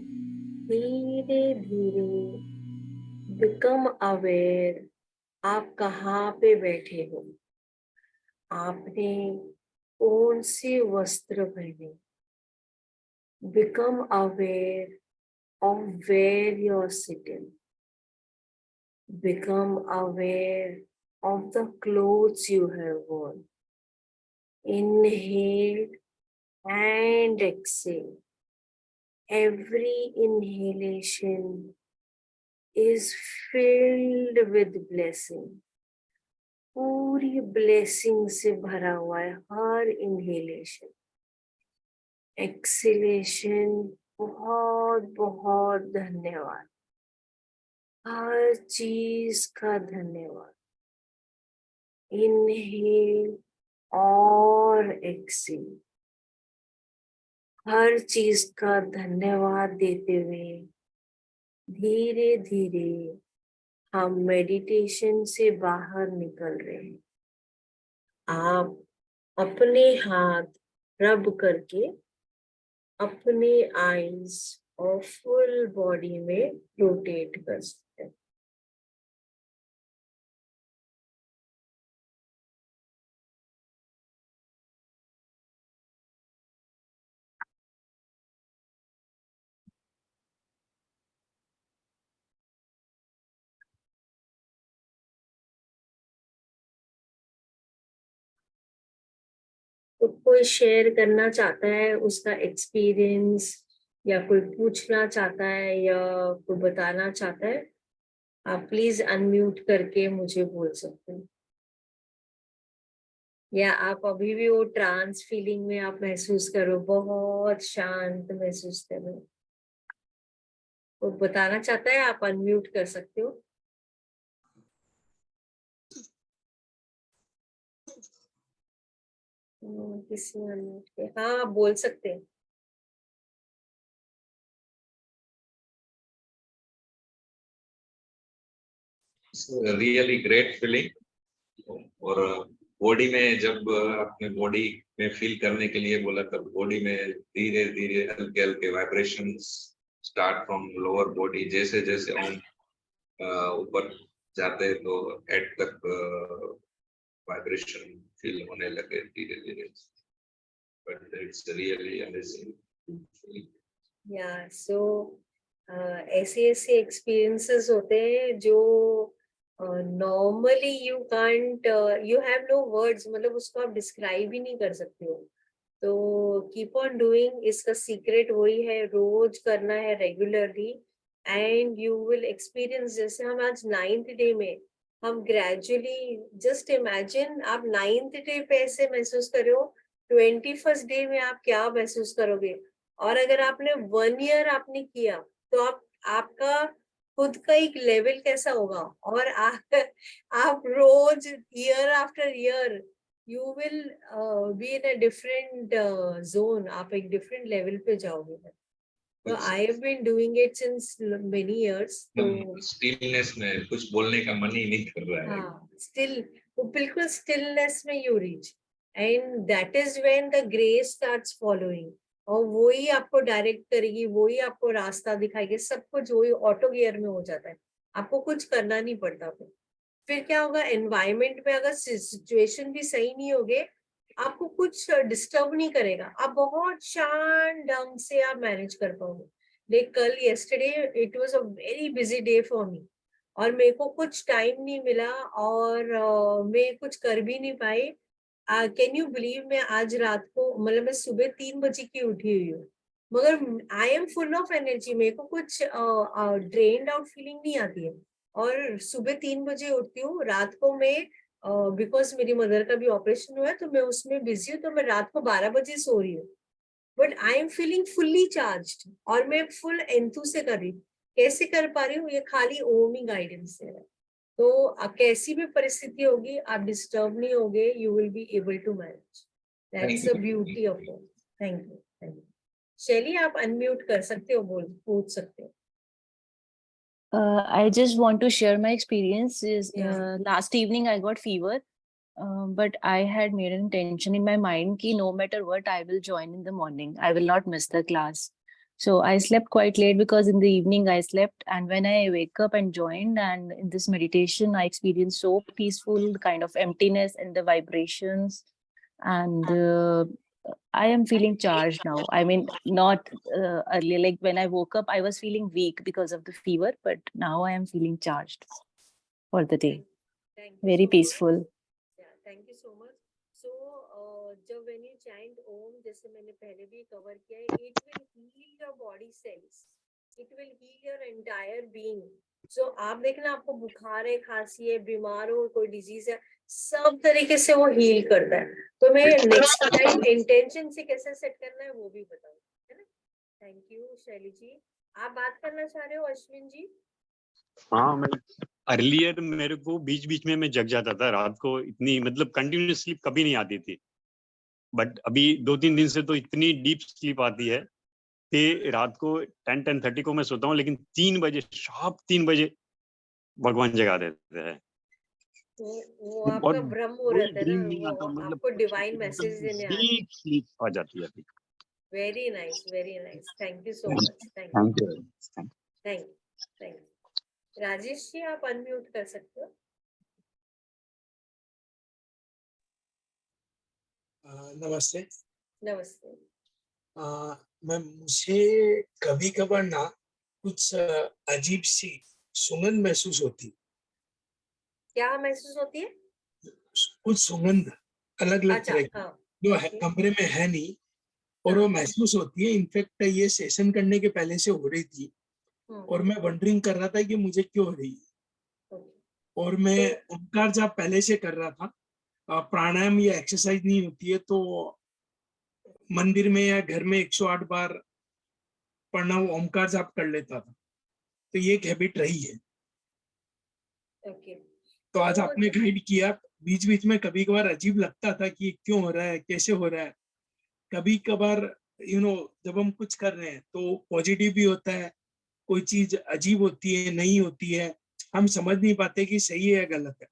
धीरे धीरे become aware आप कहाँ पे बैठे हो, आपने कौन से वस्त्र पहने. Become aware of where you're sitting. Become aware of the clothes you have worn. Inhale and exhale. Every inhalation is filled with blessing. पूरी blessing से भरा हुआ है हर inhalation. Exhalation बहुत बहुत धन्यवाद. हर चीज का धन्यवाद. Inhale और exhale. हर चीज का धन्यवाद देते हुए धीरे धीरे हम मेडिटेशन से बाहर निकल रहे हैं. आप अपने हाथ रब करके अपने आईज और फुल बॉडी में रोटेट कर सकते हैं. तो कोई शेयर करना चाहता है उसका एक्सपीरियंस, या कोई पूछना चाहता है या कोई बताना चाहता है, आप प्लीज अनम्यूट करके मुझे बोल सकते हैं. या आप अभी भी वो ट्रांस फीलिंग में आप महसूस करो, बहुत शांत महसूस करो. वो बताना चाहता है, आप अनम्यूट कर सकते हो. किसी ने unmute किया. हाँ, आप बोल सकते हैं. Really great feeling. और बॉडी में जब अपने बॉडी में फील करने के लिए बोला, तब बॉडी में धीरे धीरे हल्के हल्के vibrations start from lower body. जैसे जैसे हम ऊपर जाते हैं तो हेड तक वाइब्रेशन फील होने लगे धीरे धीरे. But it's really amazing. Yeah so ऐसे ऐसे एक्सपीरियंसेस होते हैं जो normally you can't, you have no words, मतलब उसको आप डिस्क्राइब ही नहीं कर सकते हो. तो कीप ऑन डूइंग. इसका सीक्रेट वही है, रोज करना है regularly, and you will experience. जैसे हम आज 9th डे में हम ग्रेजुअली, जस्ट इमेजिन आप 9th डे पे ऐसे महसूस कर रहे हो, 21st डे में आप क्या महसूस करोगे. और अगर आपने 1 ईयर आपने किया तो आपका खुद का एक लेवल कैसा होगा. और आप रोज year after year you will be in a different zone. आप एक डिफरेंट लेवल पे जाओगे. तो I have been doing it since many years. तो स्टिलनेस में कुछ बोलने का मन ही नहीं कर रहा है. हाँ, स्टिल, वो बिल्कुल स्टिलनेस में you reach, and that is when the grace starts following. और वो ही आपको डायरेक्ट करेगी, वो ही आपको रास्ता दिखाएगी. सब कुछ वही ऑटो गियर में हो जाता है, आपको कुछ करना नहीं पड़ता. फिर क्या होगा, एनवायरमेंट में अगर सिचुएशन भी सही नहीं होगे, आपको कुछ डिस्टर्ब नहीं करेगा. आप बहुत शांत ढंग से आप मैनेज कर पाओगे. लेकिन कल yesterday it was a very busy day for me, और मेरे को कुछ टाइम नहीं मिला, और मैं कुछ कर भी नहीं पाई. कैन यू बिलीव, मैं आज रात को, मतलब मैं सुबह 3 बजे की उठी हुई हूँ, मगर I am full of energy. मेरे को कुछ ड्रेन्ड आउट फीलिंग नहीं आती है. और सुबह 3 बजे उठती हूँ. रात को मैं, बिकॉज मेरी मदर का भी ऑपरेशन हुआ है तो मैं उसमें बिजी हूँ, तो मैं रात को 12 बजे सो रही हूँ. But I am feeling fully charged, और मैं फुल एंथू से कर रही हूँ. कैसे कर पा रही हूँ, ये खाली ओम ही गाइडेंस है. तो कैसी भी परिस्थिति होगी, आप डिस्टर्ब नहीं होगे. You will be able to manage. That's the beauty of it. Thank you. Thank you. Shaily, आप अनम्यूट कर सकते हो, बोल पूछ सकते हो. I just want to share my experience. Yeah. Last evening I got fever, but I had made an intention in my mind कि no matter what I will join in the morning. I will not miss the class. So I slept quite late because in the evening I slept, and when I wake up and joined, and in this meditation I experienced so peaceful kind of emptiness and the vibrations, and I am feeling charged now. I mean, not earlier, like when I woke up I was feeling weak because of the fever, but now I am feeling charged for the day. Thank you Very so much. peaceful. Yeah, thank you so much. So, जब when you chant Om, जैसे मैंने पहले भी cover किया है, it will heal your body cells. It will heal your entire being. So आप देखना, आपको बुखार है, खांसी है, बीमार हो, कोई डिजीज है, सब तरीके से वो हील करता है. तो मैं नेक्स्ट टाइम इंटेंशन से कैसे सेट करना है वो भी बताऊँ, है ना? थैंक यू शैली जी. आप बात करना चाह रहे हो अश्विन जी? हाँ, मैं अर्लियर मेरे को बीच बीच में मैं जग जाता था रात को, इतनी मतलब कंटिन्यूस स्लीप कभी नहीं आती थी, बट अभी 2-3 दिन से तो इतनी डीप स्लीप आती है कि रात को 10-10:30 को मैं सोता हूँ, लेकिन 3 बजे शार्प 3 बजे भगवान जगा देते हैं. वो और आपका भ्रम हो कोई रहता है ड्रीम ना, नहीं वो आता, मतलब आपको डिवाइन मैसेज देने आते हैं. डीप स्लीप आ जाती है. Very nice, very nice. Thank you so much. Thank you. Thank you. Thank you. Thank you. Rajesh ji, आप अनम्यूट कर सकते हो. नमस्ते. नमस्ते. मैम, मुझे कभी कभार ना कुछ अजीब सी सुगंध महसूस होती. क्या महसूस होती है? कुछ सुगंध अलग अलग अच्छा, तरह की, हाँ. जो है Okay. कमरे में है नहीं, और वो महसूस होती है. इनफैक्ट ये सेशन करने के पहले से हो रही थी, और मैं वंडरिंग कर रहा था कि मुझे क्यों हो रही है. Okay. और मैं ओंकार जाप पहले से कर रहा था. प्राणायाम या एक्सरसाइज नहीं होती है तो मंदिर में या घर में 108 बार पढ़ना, ओंकार जाप कर लेता था. तो ये एक हैबिट रही है. Okay. तो आज तो आपने गाइड किया. बीच बीच में कभी कभार अजीब लगता था कि क्यों हो रहा है, कैसे हो रहा है. कभी कभार जब हम कुछ कर रहे हैं तो पॉजिटिव भी होता है, कोई चीज अजीब होती है, नहीं होती है, हम समझ नहीं पाते कि सही है या गलत है.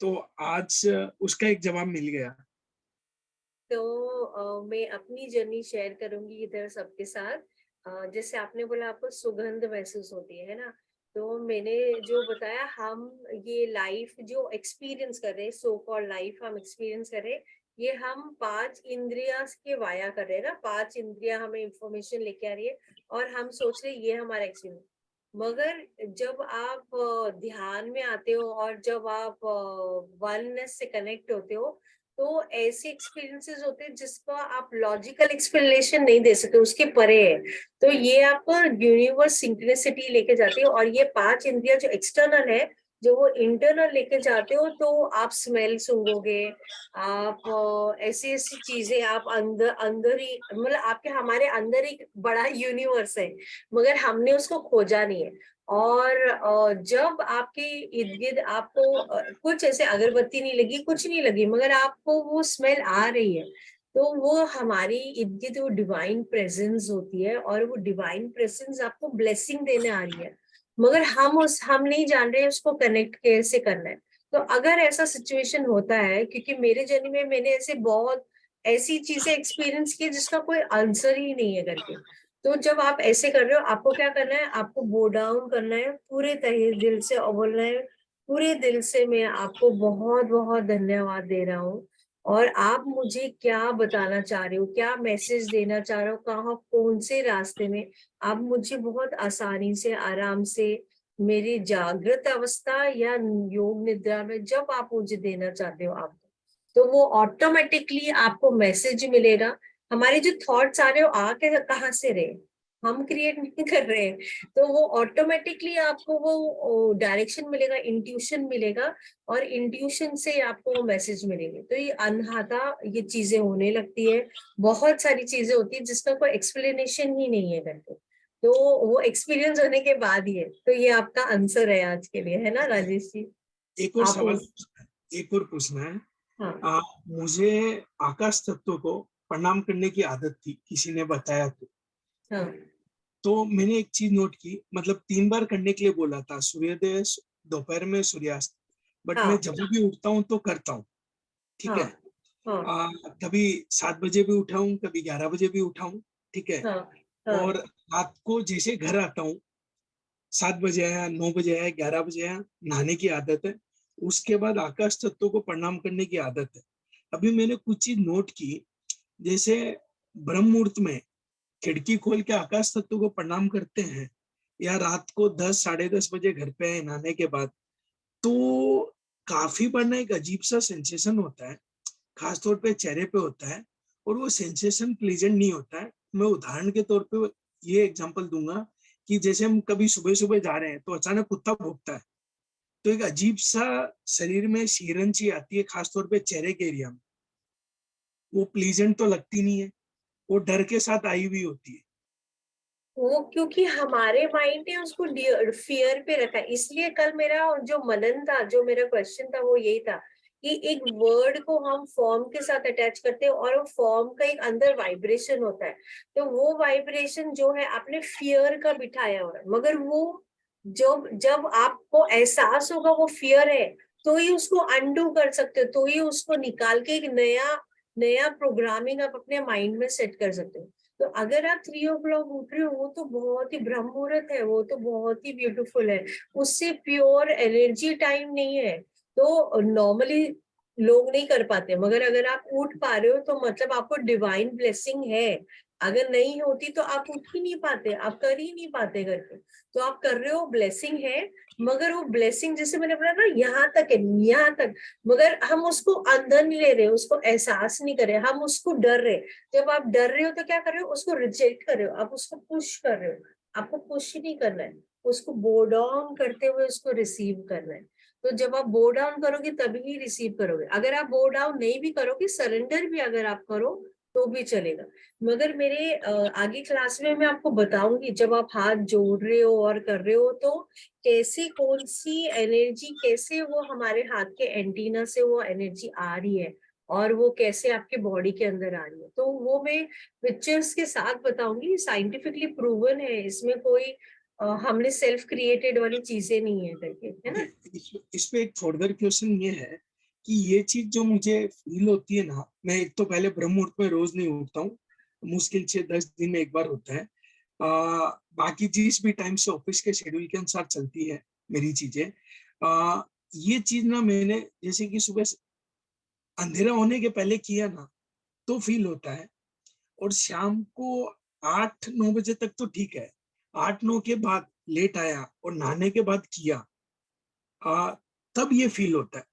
तो आज उसका एक जवाब मिल गया. तो मैं अपनी जर्नी शेयर करूंगी इधर सबके साथ. जैसे आपने बोला आपको सुगंध महसूस होती है ना, तो मैंने जो बताया, हम ये लाइफ जो एक्सपीरियंस कर रहे हैं, सो कॉल्ड लाइफ हम एक्सपीरियंस कर रहे हैं, ये हम 5 इंद्रिया के वाया कर रहे हैं ना. 5 इंद्रिया हमें इंफॉर्मेशन लेके आ रही है और हम सोच रहे हैं ये हमारा एक्सपीरियंस. मगर जब आप ध्यान में आते हो और जब आप वननेस से कनेक्ट होते हो, तो ऐसे एक्सपीरियंसेस होते हैं जिसका आप लॉजिकल एक्सप्लेनेशन नहीं दे सकते, उसके परे है. तो ये आपको यूनिवर्स सिंक्रोनिसिटी लेके जाती है, और ये 5 इंद्रिया जो एक्सटर्नल है, जो वो इंटरनल लेके जाते हो, तो आप स्मेल सूंघोगे, आप ऐसी ऐसी चीजें आप अंदर अंदर ही, मतलब आपके हमारे अंदर एक बड़ा यूनिवर्स है, मगर हमने उसको खोजा नहीं है. और जब आपके इर्द गिर्द आपको कुछ ऐसे अगरबत्ती नहीं लगी, कुछ नहीं लगी, मगर आपको वो स्मेल आ रही है, तो वो हमारी इर्द गिर्द वो डिवाइन प्रेजेंस होती है, और वो डिवाइन प्रेजेंस आपको ब्लेसिंग देने आ रही है, मगर हम नहीं जान रहे उसको कनेक्ट कैसे करना है. तो अगर ऐसा सिचुएशन होता है, क्योंकि मेरे जर्नी में मैंने ऐसे बहुत ऐसी चीजें एक्सपीरियंस की जिसका कोई आंसर ही नहीं है करके, तो जब आप ऐसे कर रहे हो, आपको क्या करना है, आपको बो डाउन करना है पूरे तहे दिल से, और बोलना है पूरे दिल से, मैं आपको बहुत बहुत धन्यवाद दे रहा हूँ, और आप मुझे क्या बताना चाह रहे हो, क्या मैसेज देना चाह रहे हो, कहाँ कौन से रास्ते में आप मुझे बहुत आसानी से, आराम से, मेरी जागृत अवस्था या योग निद्रा में जब आप मुझे देना चाहते हो आप, तो वो ऑटोमेटिकली आपको मैसेज मिलेगा. हमारे जो थॉट्स आ रहे हो आके कहाँ से रहे, हम क्रिएट नहीं कर रहे हैं, तो वो ऑटोमेटिकली आपको वो डायरेक्शन मिलेगा, इंट्यूशन मिलेगा, और इंट्यूशन से आपको वो मैसेज मिलेंगे. तो ये अनहाता ये चीजें होने लगती है, बहुत सारी चीजें होती है जिसका कोई एक्सप्लेनेशन ही नहीं है करके, तो वो एक्सपीरियंस होने के बाद ही है. तो ये आपका आंसर है आज के लिए, है ना राजेश जी? एक और आप सवाल, एक और पूछना है. हाँ. मुझे आकाश तत्व को प्रणाम करने की आदत थी, किसी ने बताया तो. हाँ. तो मैंने एक चीज नोट की, मतलब 3 बार करने के लिए बोला था, सूर्योदय, दोपहर में, सूर्यास्त. बट हाँ. मैं जब भी उठता हूँ तो करता हूँ. ठीक है. हाँ. हाँ. कभी 7 बजे भी उठा हूँ, कभी 11 बजे भी उठा हूँ. ठीक है. हाँ. हाँ, और रात को जैसे घर आता हूँ 7 बजे आया, 9 बजे आया, 11 बजे आया, नहाने की आदत है। उसके बाद आकाश तत्व को प्रणाम करने की आदत है। अभी मैंने कुछ चीज नोट की, जैसे ब्रह्म मुहूर्त में खिड़की खोल के आकाश तत्व को प्रणाम करते हैं, या रात को 10 साढ़े 10 बजे घर पे आए नहाने के बाद, तो काफी बार ना एक अजीब सा सेंसेशन होता है, खासतौर पे चेहरे पे होता है, और वो सेंसेशन प्लीजेंट नहीं होता है। मैं उदाहरण के तौर पे ये एग्जांपल दूंगा कि जैसे हम कभी सुबह सुबह जा रहे हैं तो अचानक कुत्ता भौंकता है, तो एक अजीब सा शरीर में शीरन सी आती है, खासतौर पे चेहरे के एरिया में। वो प्लीजेंट तो लगती नहीं है, वो डर के साथ आई हुई होती है। वो क्योंकि हमारे माइंड ने उसको फियर पे रखा है। इसलिए कल मेरा जो मनन था, जो मेरा क्वेश्चन था, वो यही था कि एक वर्ड को हम फॉर्म के साथ अटैच करते हैं और वो फॉर्म का एक अंदर वाइब्रेशन होता है, तो वो वाइब्रेशन जो है आपने फियर का बिठाया हुआ है, मगर वो जब जब आपको एहसास होगा वो फियर है, तो ही उसको अनडू कर सकते हो, तो ही उसको निकाल के एक नया नया प्रोग्रामिंग आप अपने माइंड में सेट कर सकते हो। तो अगर आप 3 o'clock उठ रहे हो, वो तो बहुत ही ब्रह्म मुहूर्त है, वो तो बहुत ही ब्यूटीफुल है, उससे प्योर एनर्जी टाइम नहीं है, तो नॉर्मली लोग नहीं कर पाते, मगर अगर आप उठ पा रहे हो तो मतलब आपको डिवाइन ब्लेसिंग है। अगर नहीं होती तो आप उठ ही नहीं पाते, आप कर ही नहीं पाते करके, तो आप कर रहे हो, ब्लेसिंग है। मगर वो ब्लेसिंग जैसे मैंने बोला ना, यहाँ तक है, यहाँ तक, मगर हम उसको अंदर नहीं ले रहे, उसको एहसास नहीं कर रहे, हम उसको डर रहे। जब आप डर रहे हो तो क्या कर रहे हो, उसको रिजेक्ट कर रहे हो, आप उसको पुश कर रहे हो। आपको पुश नहीं करना है, उसको बो डाउन करते हुए उसको रिसीव करना है। तो जब आप बो डाउन करोगे तभी रिसीव करोगे। अगर आप बो डाउन नहीं भी करोगे, सरेंडर भी अगर आप करो तो भी चलेगा। मगर मेरे आगे क्लास में मैं आपको बताऊंगी, जब आप हाथ जोड़ रहे हो और कर रहे हो तो कैसे, कौन सी एनर्जी, कैसे वो हमारे हाथ के एंटीना से वो एनर्जी आ रही है और वो कैसे आपके बॉडी के अंदर आ रही है, तो वो मैं पिक्चर्स के साथ बताऊंगी। साइंटिफिकली प्रूवन है, इसमें कोई हमने सेल्फ क्रिएटेड वाली चीजें नहीं है करके, है ना। इस पे एक फर्दर क्वेश्चन ये है कि ये चीज जो मुझे फील होती है ना, मैं एक तो पहले ब्रह्म मुहूर्त में रोज नहीं उठता हूँ, मुश्किल से 10 दिन में एक बार होता है। बाकी जिस भी टाइम से ऑफिस के शेड्यूल के अनुसार चलती है मेरी चीजें, ये चीज ना मैंने जैसे कि सुबह अंधेरा होने के पहले किया ना तो फील होता है, और शाम को 8-9 बजे तक तो ठीक है, 8-9 के बाद लेट आया और नहाने के बाद किया, तब ये फील होता है।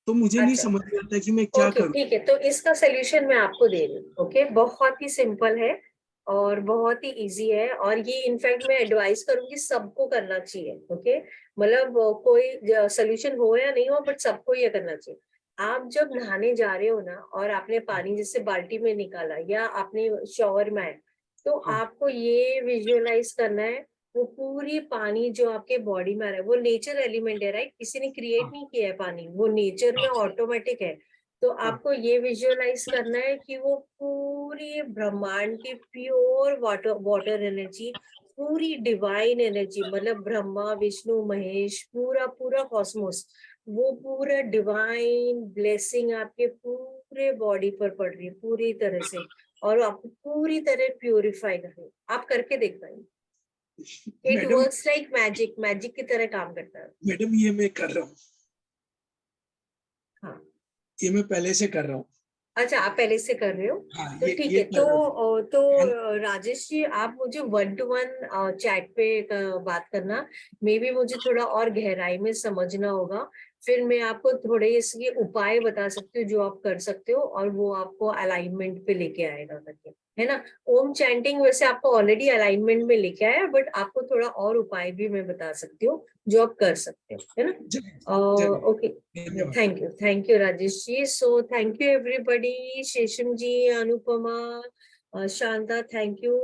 तो मुझे नहीं अच्छा, समझ में आता कि मैं क्या ओके, करूं। ठीक है, तो इसका सोल्यूशन मैं आपको दे रही हूँ। ओके, बहुत ही सिंपल है और बहुत ही इजी है, और ये इनफैक्ट मैं एडवाइस करूंगी सबको करना चाहिए। ओके, मतलब कोई सोल्यूशन हो या नहीं हो, बट सबको ये करना चाहिए। आप जब नहाने जा रहे हो ना, और आपने पानी जैसे बाल्टी में निकाला या आपने शॉवर में आए, तो हाँ, आपको ये विजुअलाइज करना है, वो पूरी पानी जो आपके बॉडी में आ रहा है वो नेचर एलिमेंट है, राइट, किसी ने क्रिएट हाँ, नहीं किया है पानी, वो नेचर में ऑटोमेटिक है। तो हाँ, आपको ये विजुअलाइज करना है कि वो पूरी ब्रह्मांड की प्योर वाटर वाटर एनर्जी, पूरी डिवाइन एनर्जी, मतलब ब्रह्मा विष्णु महेश, पूरा पूरा कॉस्मोस, वो पूरा डिवाइन ब्लेसिंग आपके पूरे बॉडी पर पड़ रही है पूरी तरह से, और आपको पूरी तरह प्यूरिफाई कर रही है। आप करके देख पाएंगे, it madam, works like magic, magic की तरह काम करता है। मैडम ये मैं कर रहा हूँ, हाँ, ये मैं पहले से कर रहा हूँ। अच्छा, आप पहले से कर रहे हो, हाँ, तो ठीक ये है। कर रहा हूँ। तो And राजेश जी, आप मुझे 1-to-1 चैट पे बात करना, मे बी मुझे थोड़ा और गहराई में समझना होगा, फिर मैं आपको थोड़े इसके उपाय बता सकती हूँ जो आप कर सकते हो, और वो आपको अलाइनमेंट पे लेके आएगा करके, है ना। ओम चैंटिंग वैसे आपको ऑलरेडी अलाइनमेंट में लेके आया, बट आपको थोड़ा और उपाय भी मैं बता सकती हूँ जो आप कर सकते हो, है ना। जरूर, ओके, धन्यवाद। thank you Rajesh ji, so thank you everybody, Shesham ji, Anupama, Shanta, thank you,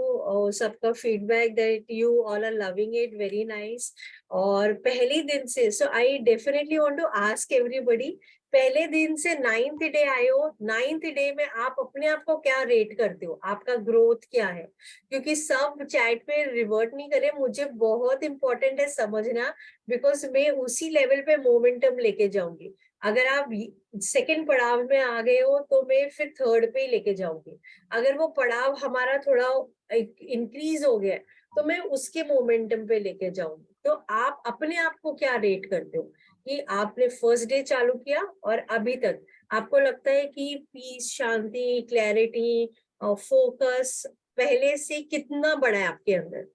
सबका feedback that you all are loving it, very nice, और पहले दिन से, so I definitely want to ask everybody, पहले दिन से 9th day आए हो, 9th डे में आप अपने आप को क्या रेट करते हो, आपका ग्रोथ क्या है? क्योंकि सब चैट पे रिवर्ट नहीं करे, मुझे बहुत इंपॉर्टेंट है समझना, बिकॉज मैं उसी लेवल पे मोमेंटम लेके जाऊंगी। अगर आप सेकंड पड़ाव में आ गए हो तो मैं फिर थर्ड पे ही लेके जाऊंगी। अगर वो पड़ाव हमारा थोड़ा इंक्रीज हो गया तो मैं उसके मोमेंटम पे लेके जाऊंगी। तो आप अपने आप को क्या रेट करते हो कि आपने फर्स्ट डे चालू किया और अभी तक आपको लगता है कि पीस, शांति, क्लैरिटी, फोकस पहले से कितना बड़ा है आपके अंदर?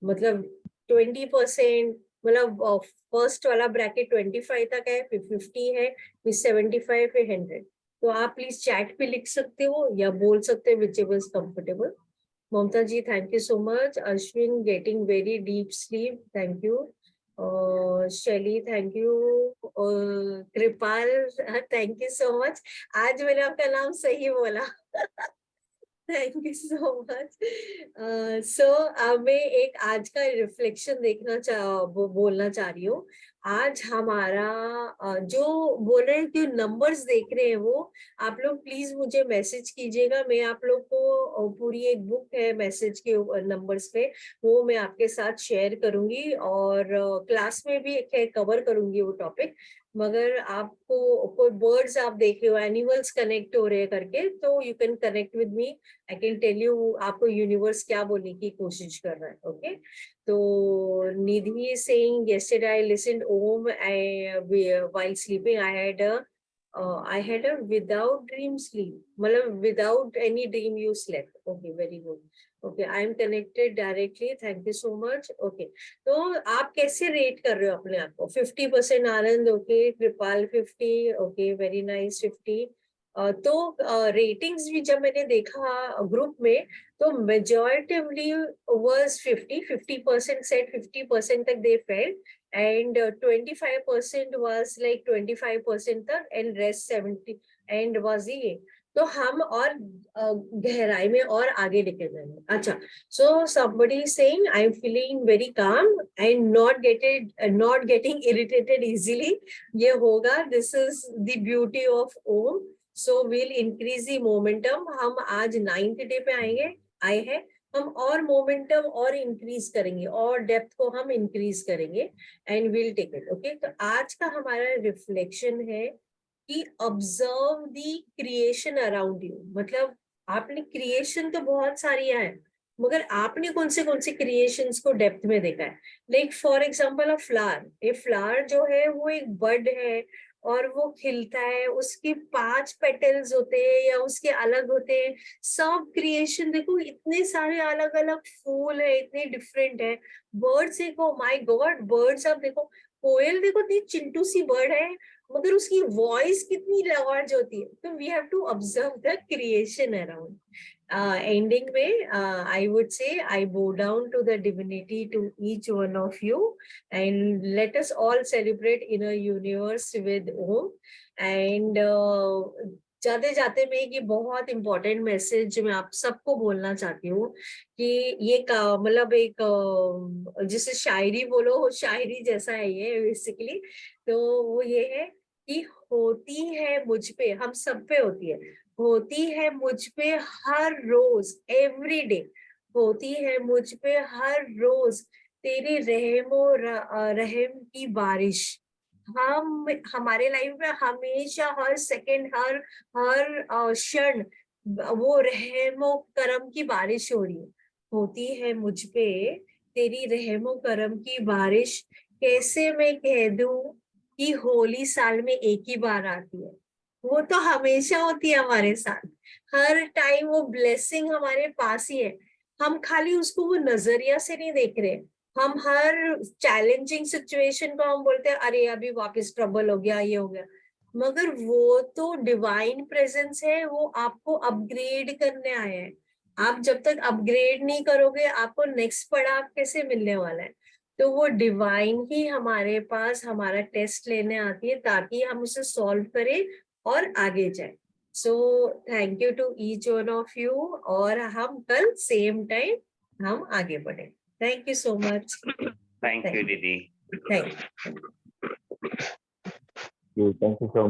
मतलब 20%, मतलब फर्स्ट वाला ब्रैकेट 25 तक है, फिर 50 है, फिर 75 है, 100। तो आप प्लीज चैट पे लिख सकते हो या बोल सकते हो, whichever is comfortable. Mamta ji, thank you so much. Ashwin, getting very deep sleep, thank you. Shelly, thank you. Kripal, thank you so much. आज मैंने आपका नाम सही बोला। Thank you so much. So मैं एक आज का रिफ्लेक्शन बोलना चाह रही हूँ। आज हमारा जो बोल रहे हैं कि नंबर्स देख रहे हैं, वो आप लोग प्लीज मुझे मैसेज कीजिएगा। मैं आप लोग को पूरी एक बुक है मैसेज के नंबर्स पे, वो मैं आपके साथ शेयर करूंगी और क्लास में भी कवर करूंगी वो टॉपिक। मगर आपको कोई बर्ड्स आप देख रहे हो, एनिमल्स कनेक्ट हो रहे हैं करके, तो you can connect with me, I can tell you आपको यूनिवर्स क्या बोलने की कोशिश कर रहा है। ओके, तो Nidhi saying yesterday I listened Om while sleeping. I had a without dream sleep, मतलब without any dream you slept. Okay, very good. Okay, I am connected directly. Thank you so much. Okay, तो आप कैसे rate कर रहे हो अपने आप को? 50% आनंद, ओके, कृपाल 50, ओके, वेरी नाइस 50। तो रेटिंग्स भी जब मैंने देखा ग्रुप में तो मेजॉरिटिवली वाज 50% सेट 50% तक they failed and 25% was like 25% तक एंड रेस्ट 70 एंड वाज ये। तो हम और गहराई में और आगे लेके जाएंगे। अच्छा, so somebody is saying I'm feeling very calm and not getting irritated easily. ये होगा, this is the beauty of Om. So we'll increase the momentum. हम आज 9th डे पे आए हैं, हम और मोमेंटम और इंक्रीज करेंगे और डेप्थ को हम इंक्रीज करेंगे and will take it. Okay, तो आज का हमारा रिफ्लेक्शन है कि observe the creation around you. मतलब आपने क्रिएशन तो बहुत सारी है, मगर आपने कौन से क्रिएशंस को डेप्थ में देखा है? Like for example a flower, a flower जो है वो एक बर्ड है और वो खिलता है, उसके 5 पेटल्स होते हैं या उसके अलग होते हैं। सब क्रिएशन देखो, इतने सारे अलग अलग फूल है, इतने डिफरेंट है। बर्ड्स देखो, माय गॉड, बर्ड्स आप देखो, कोयल देखो, इतनी चिंटू सी बर्ड है मगर उसकी वॉइस कितनी लार्ज होती है। तो we have to observe the creation around. Ending में I would say I bow down to the divinity, to each one of you, and let us all celebrate inner universe with Om. And जाते जाते मैं ये बहुत important message मैं आप सबको बोलना चाहती हूँ कि ये मतलब एक जिसे शायरी बोलो, शायरी जैसा है ये बेसिकली। तो वो ये है कि होती है मुझ पे, हम सब पे होती है, होती है मुझ पे हर रोज, एवरी डे होती है मुझ पे हर रोज तेरे रहम की बारिश। हम हमारे लाइफ में हमेशा, हर सेकंड, हर क्षण वो रहमो करम की बारिश हो रही है। होती है मुझ पे तेरी रहमो करम की बारिश, कैसे मैं कह दूं कि होली साल में एक ही बार आती है। वो तो हमेशा होती है हमारे साथ, हर टाइम वो ब्लेसिंग हमारे पास ही है। हम खाली उसको वो नजरिया से नहीं देख रहे। हम हर चैलेंजिंग सिचुएशन को हम बोलते हैं अरे अभी वापस ट्रबल हो गया, ये हो गया, मगर वो तो डिवाइन प्रेजेंस है, वो आपको अपग्रेड करने आया है। आप जब तक अपग्रेड नहीं करोगे आपको नेक्स्ट पड़ाव कैसे मिलने वाला है? तो वो डिवाइन ही हमारे पास हमारा टेस्ट लेने आती है ताकि हम उसे सॉल्व करें और आगे जाए। So thank you to each one of you, और हम कल सेम टाइम हम आगे बढ़े। Thank you so much. Thank you दीदी। Thank Thank you so much.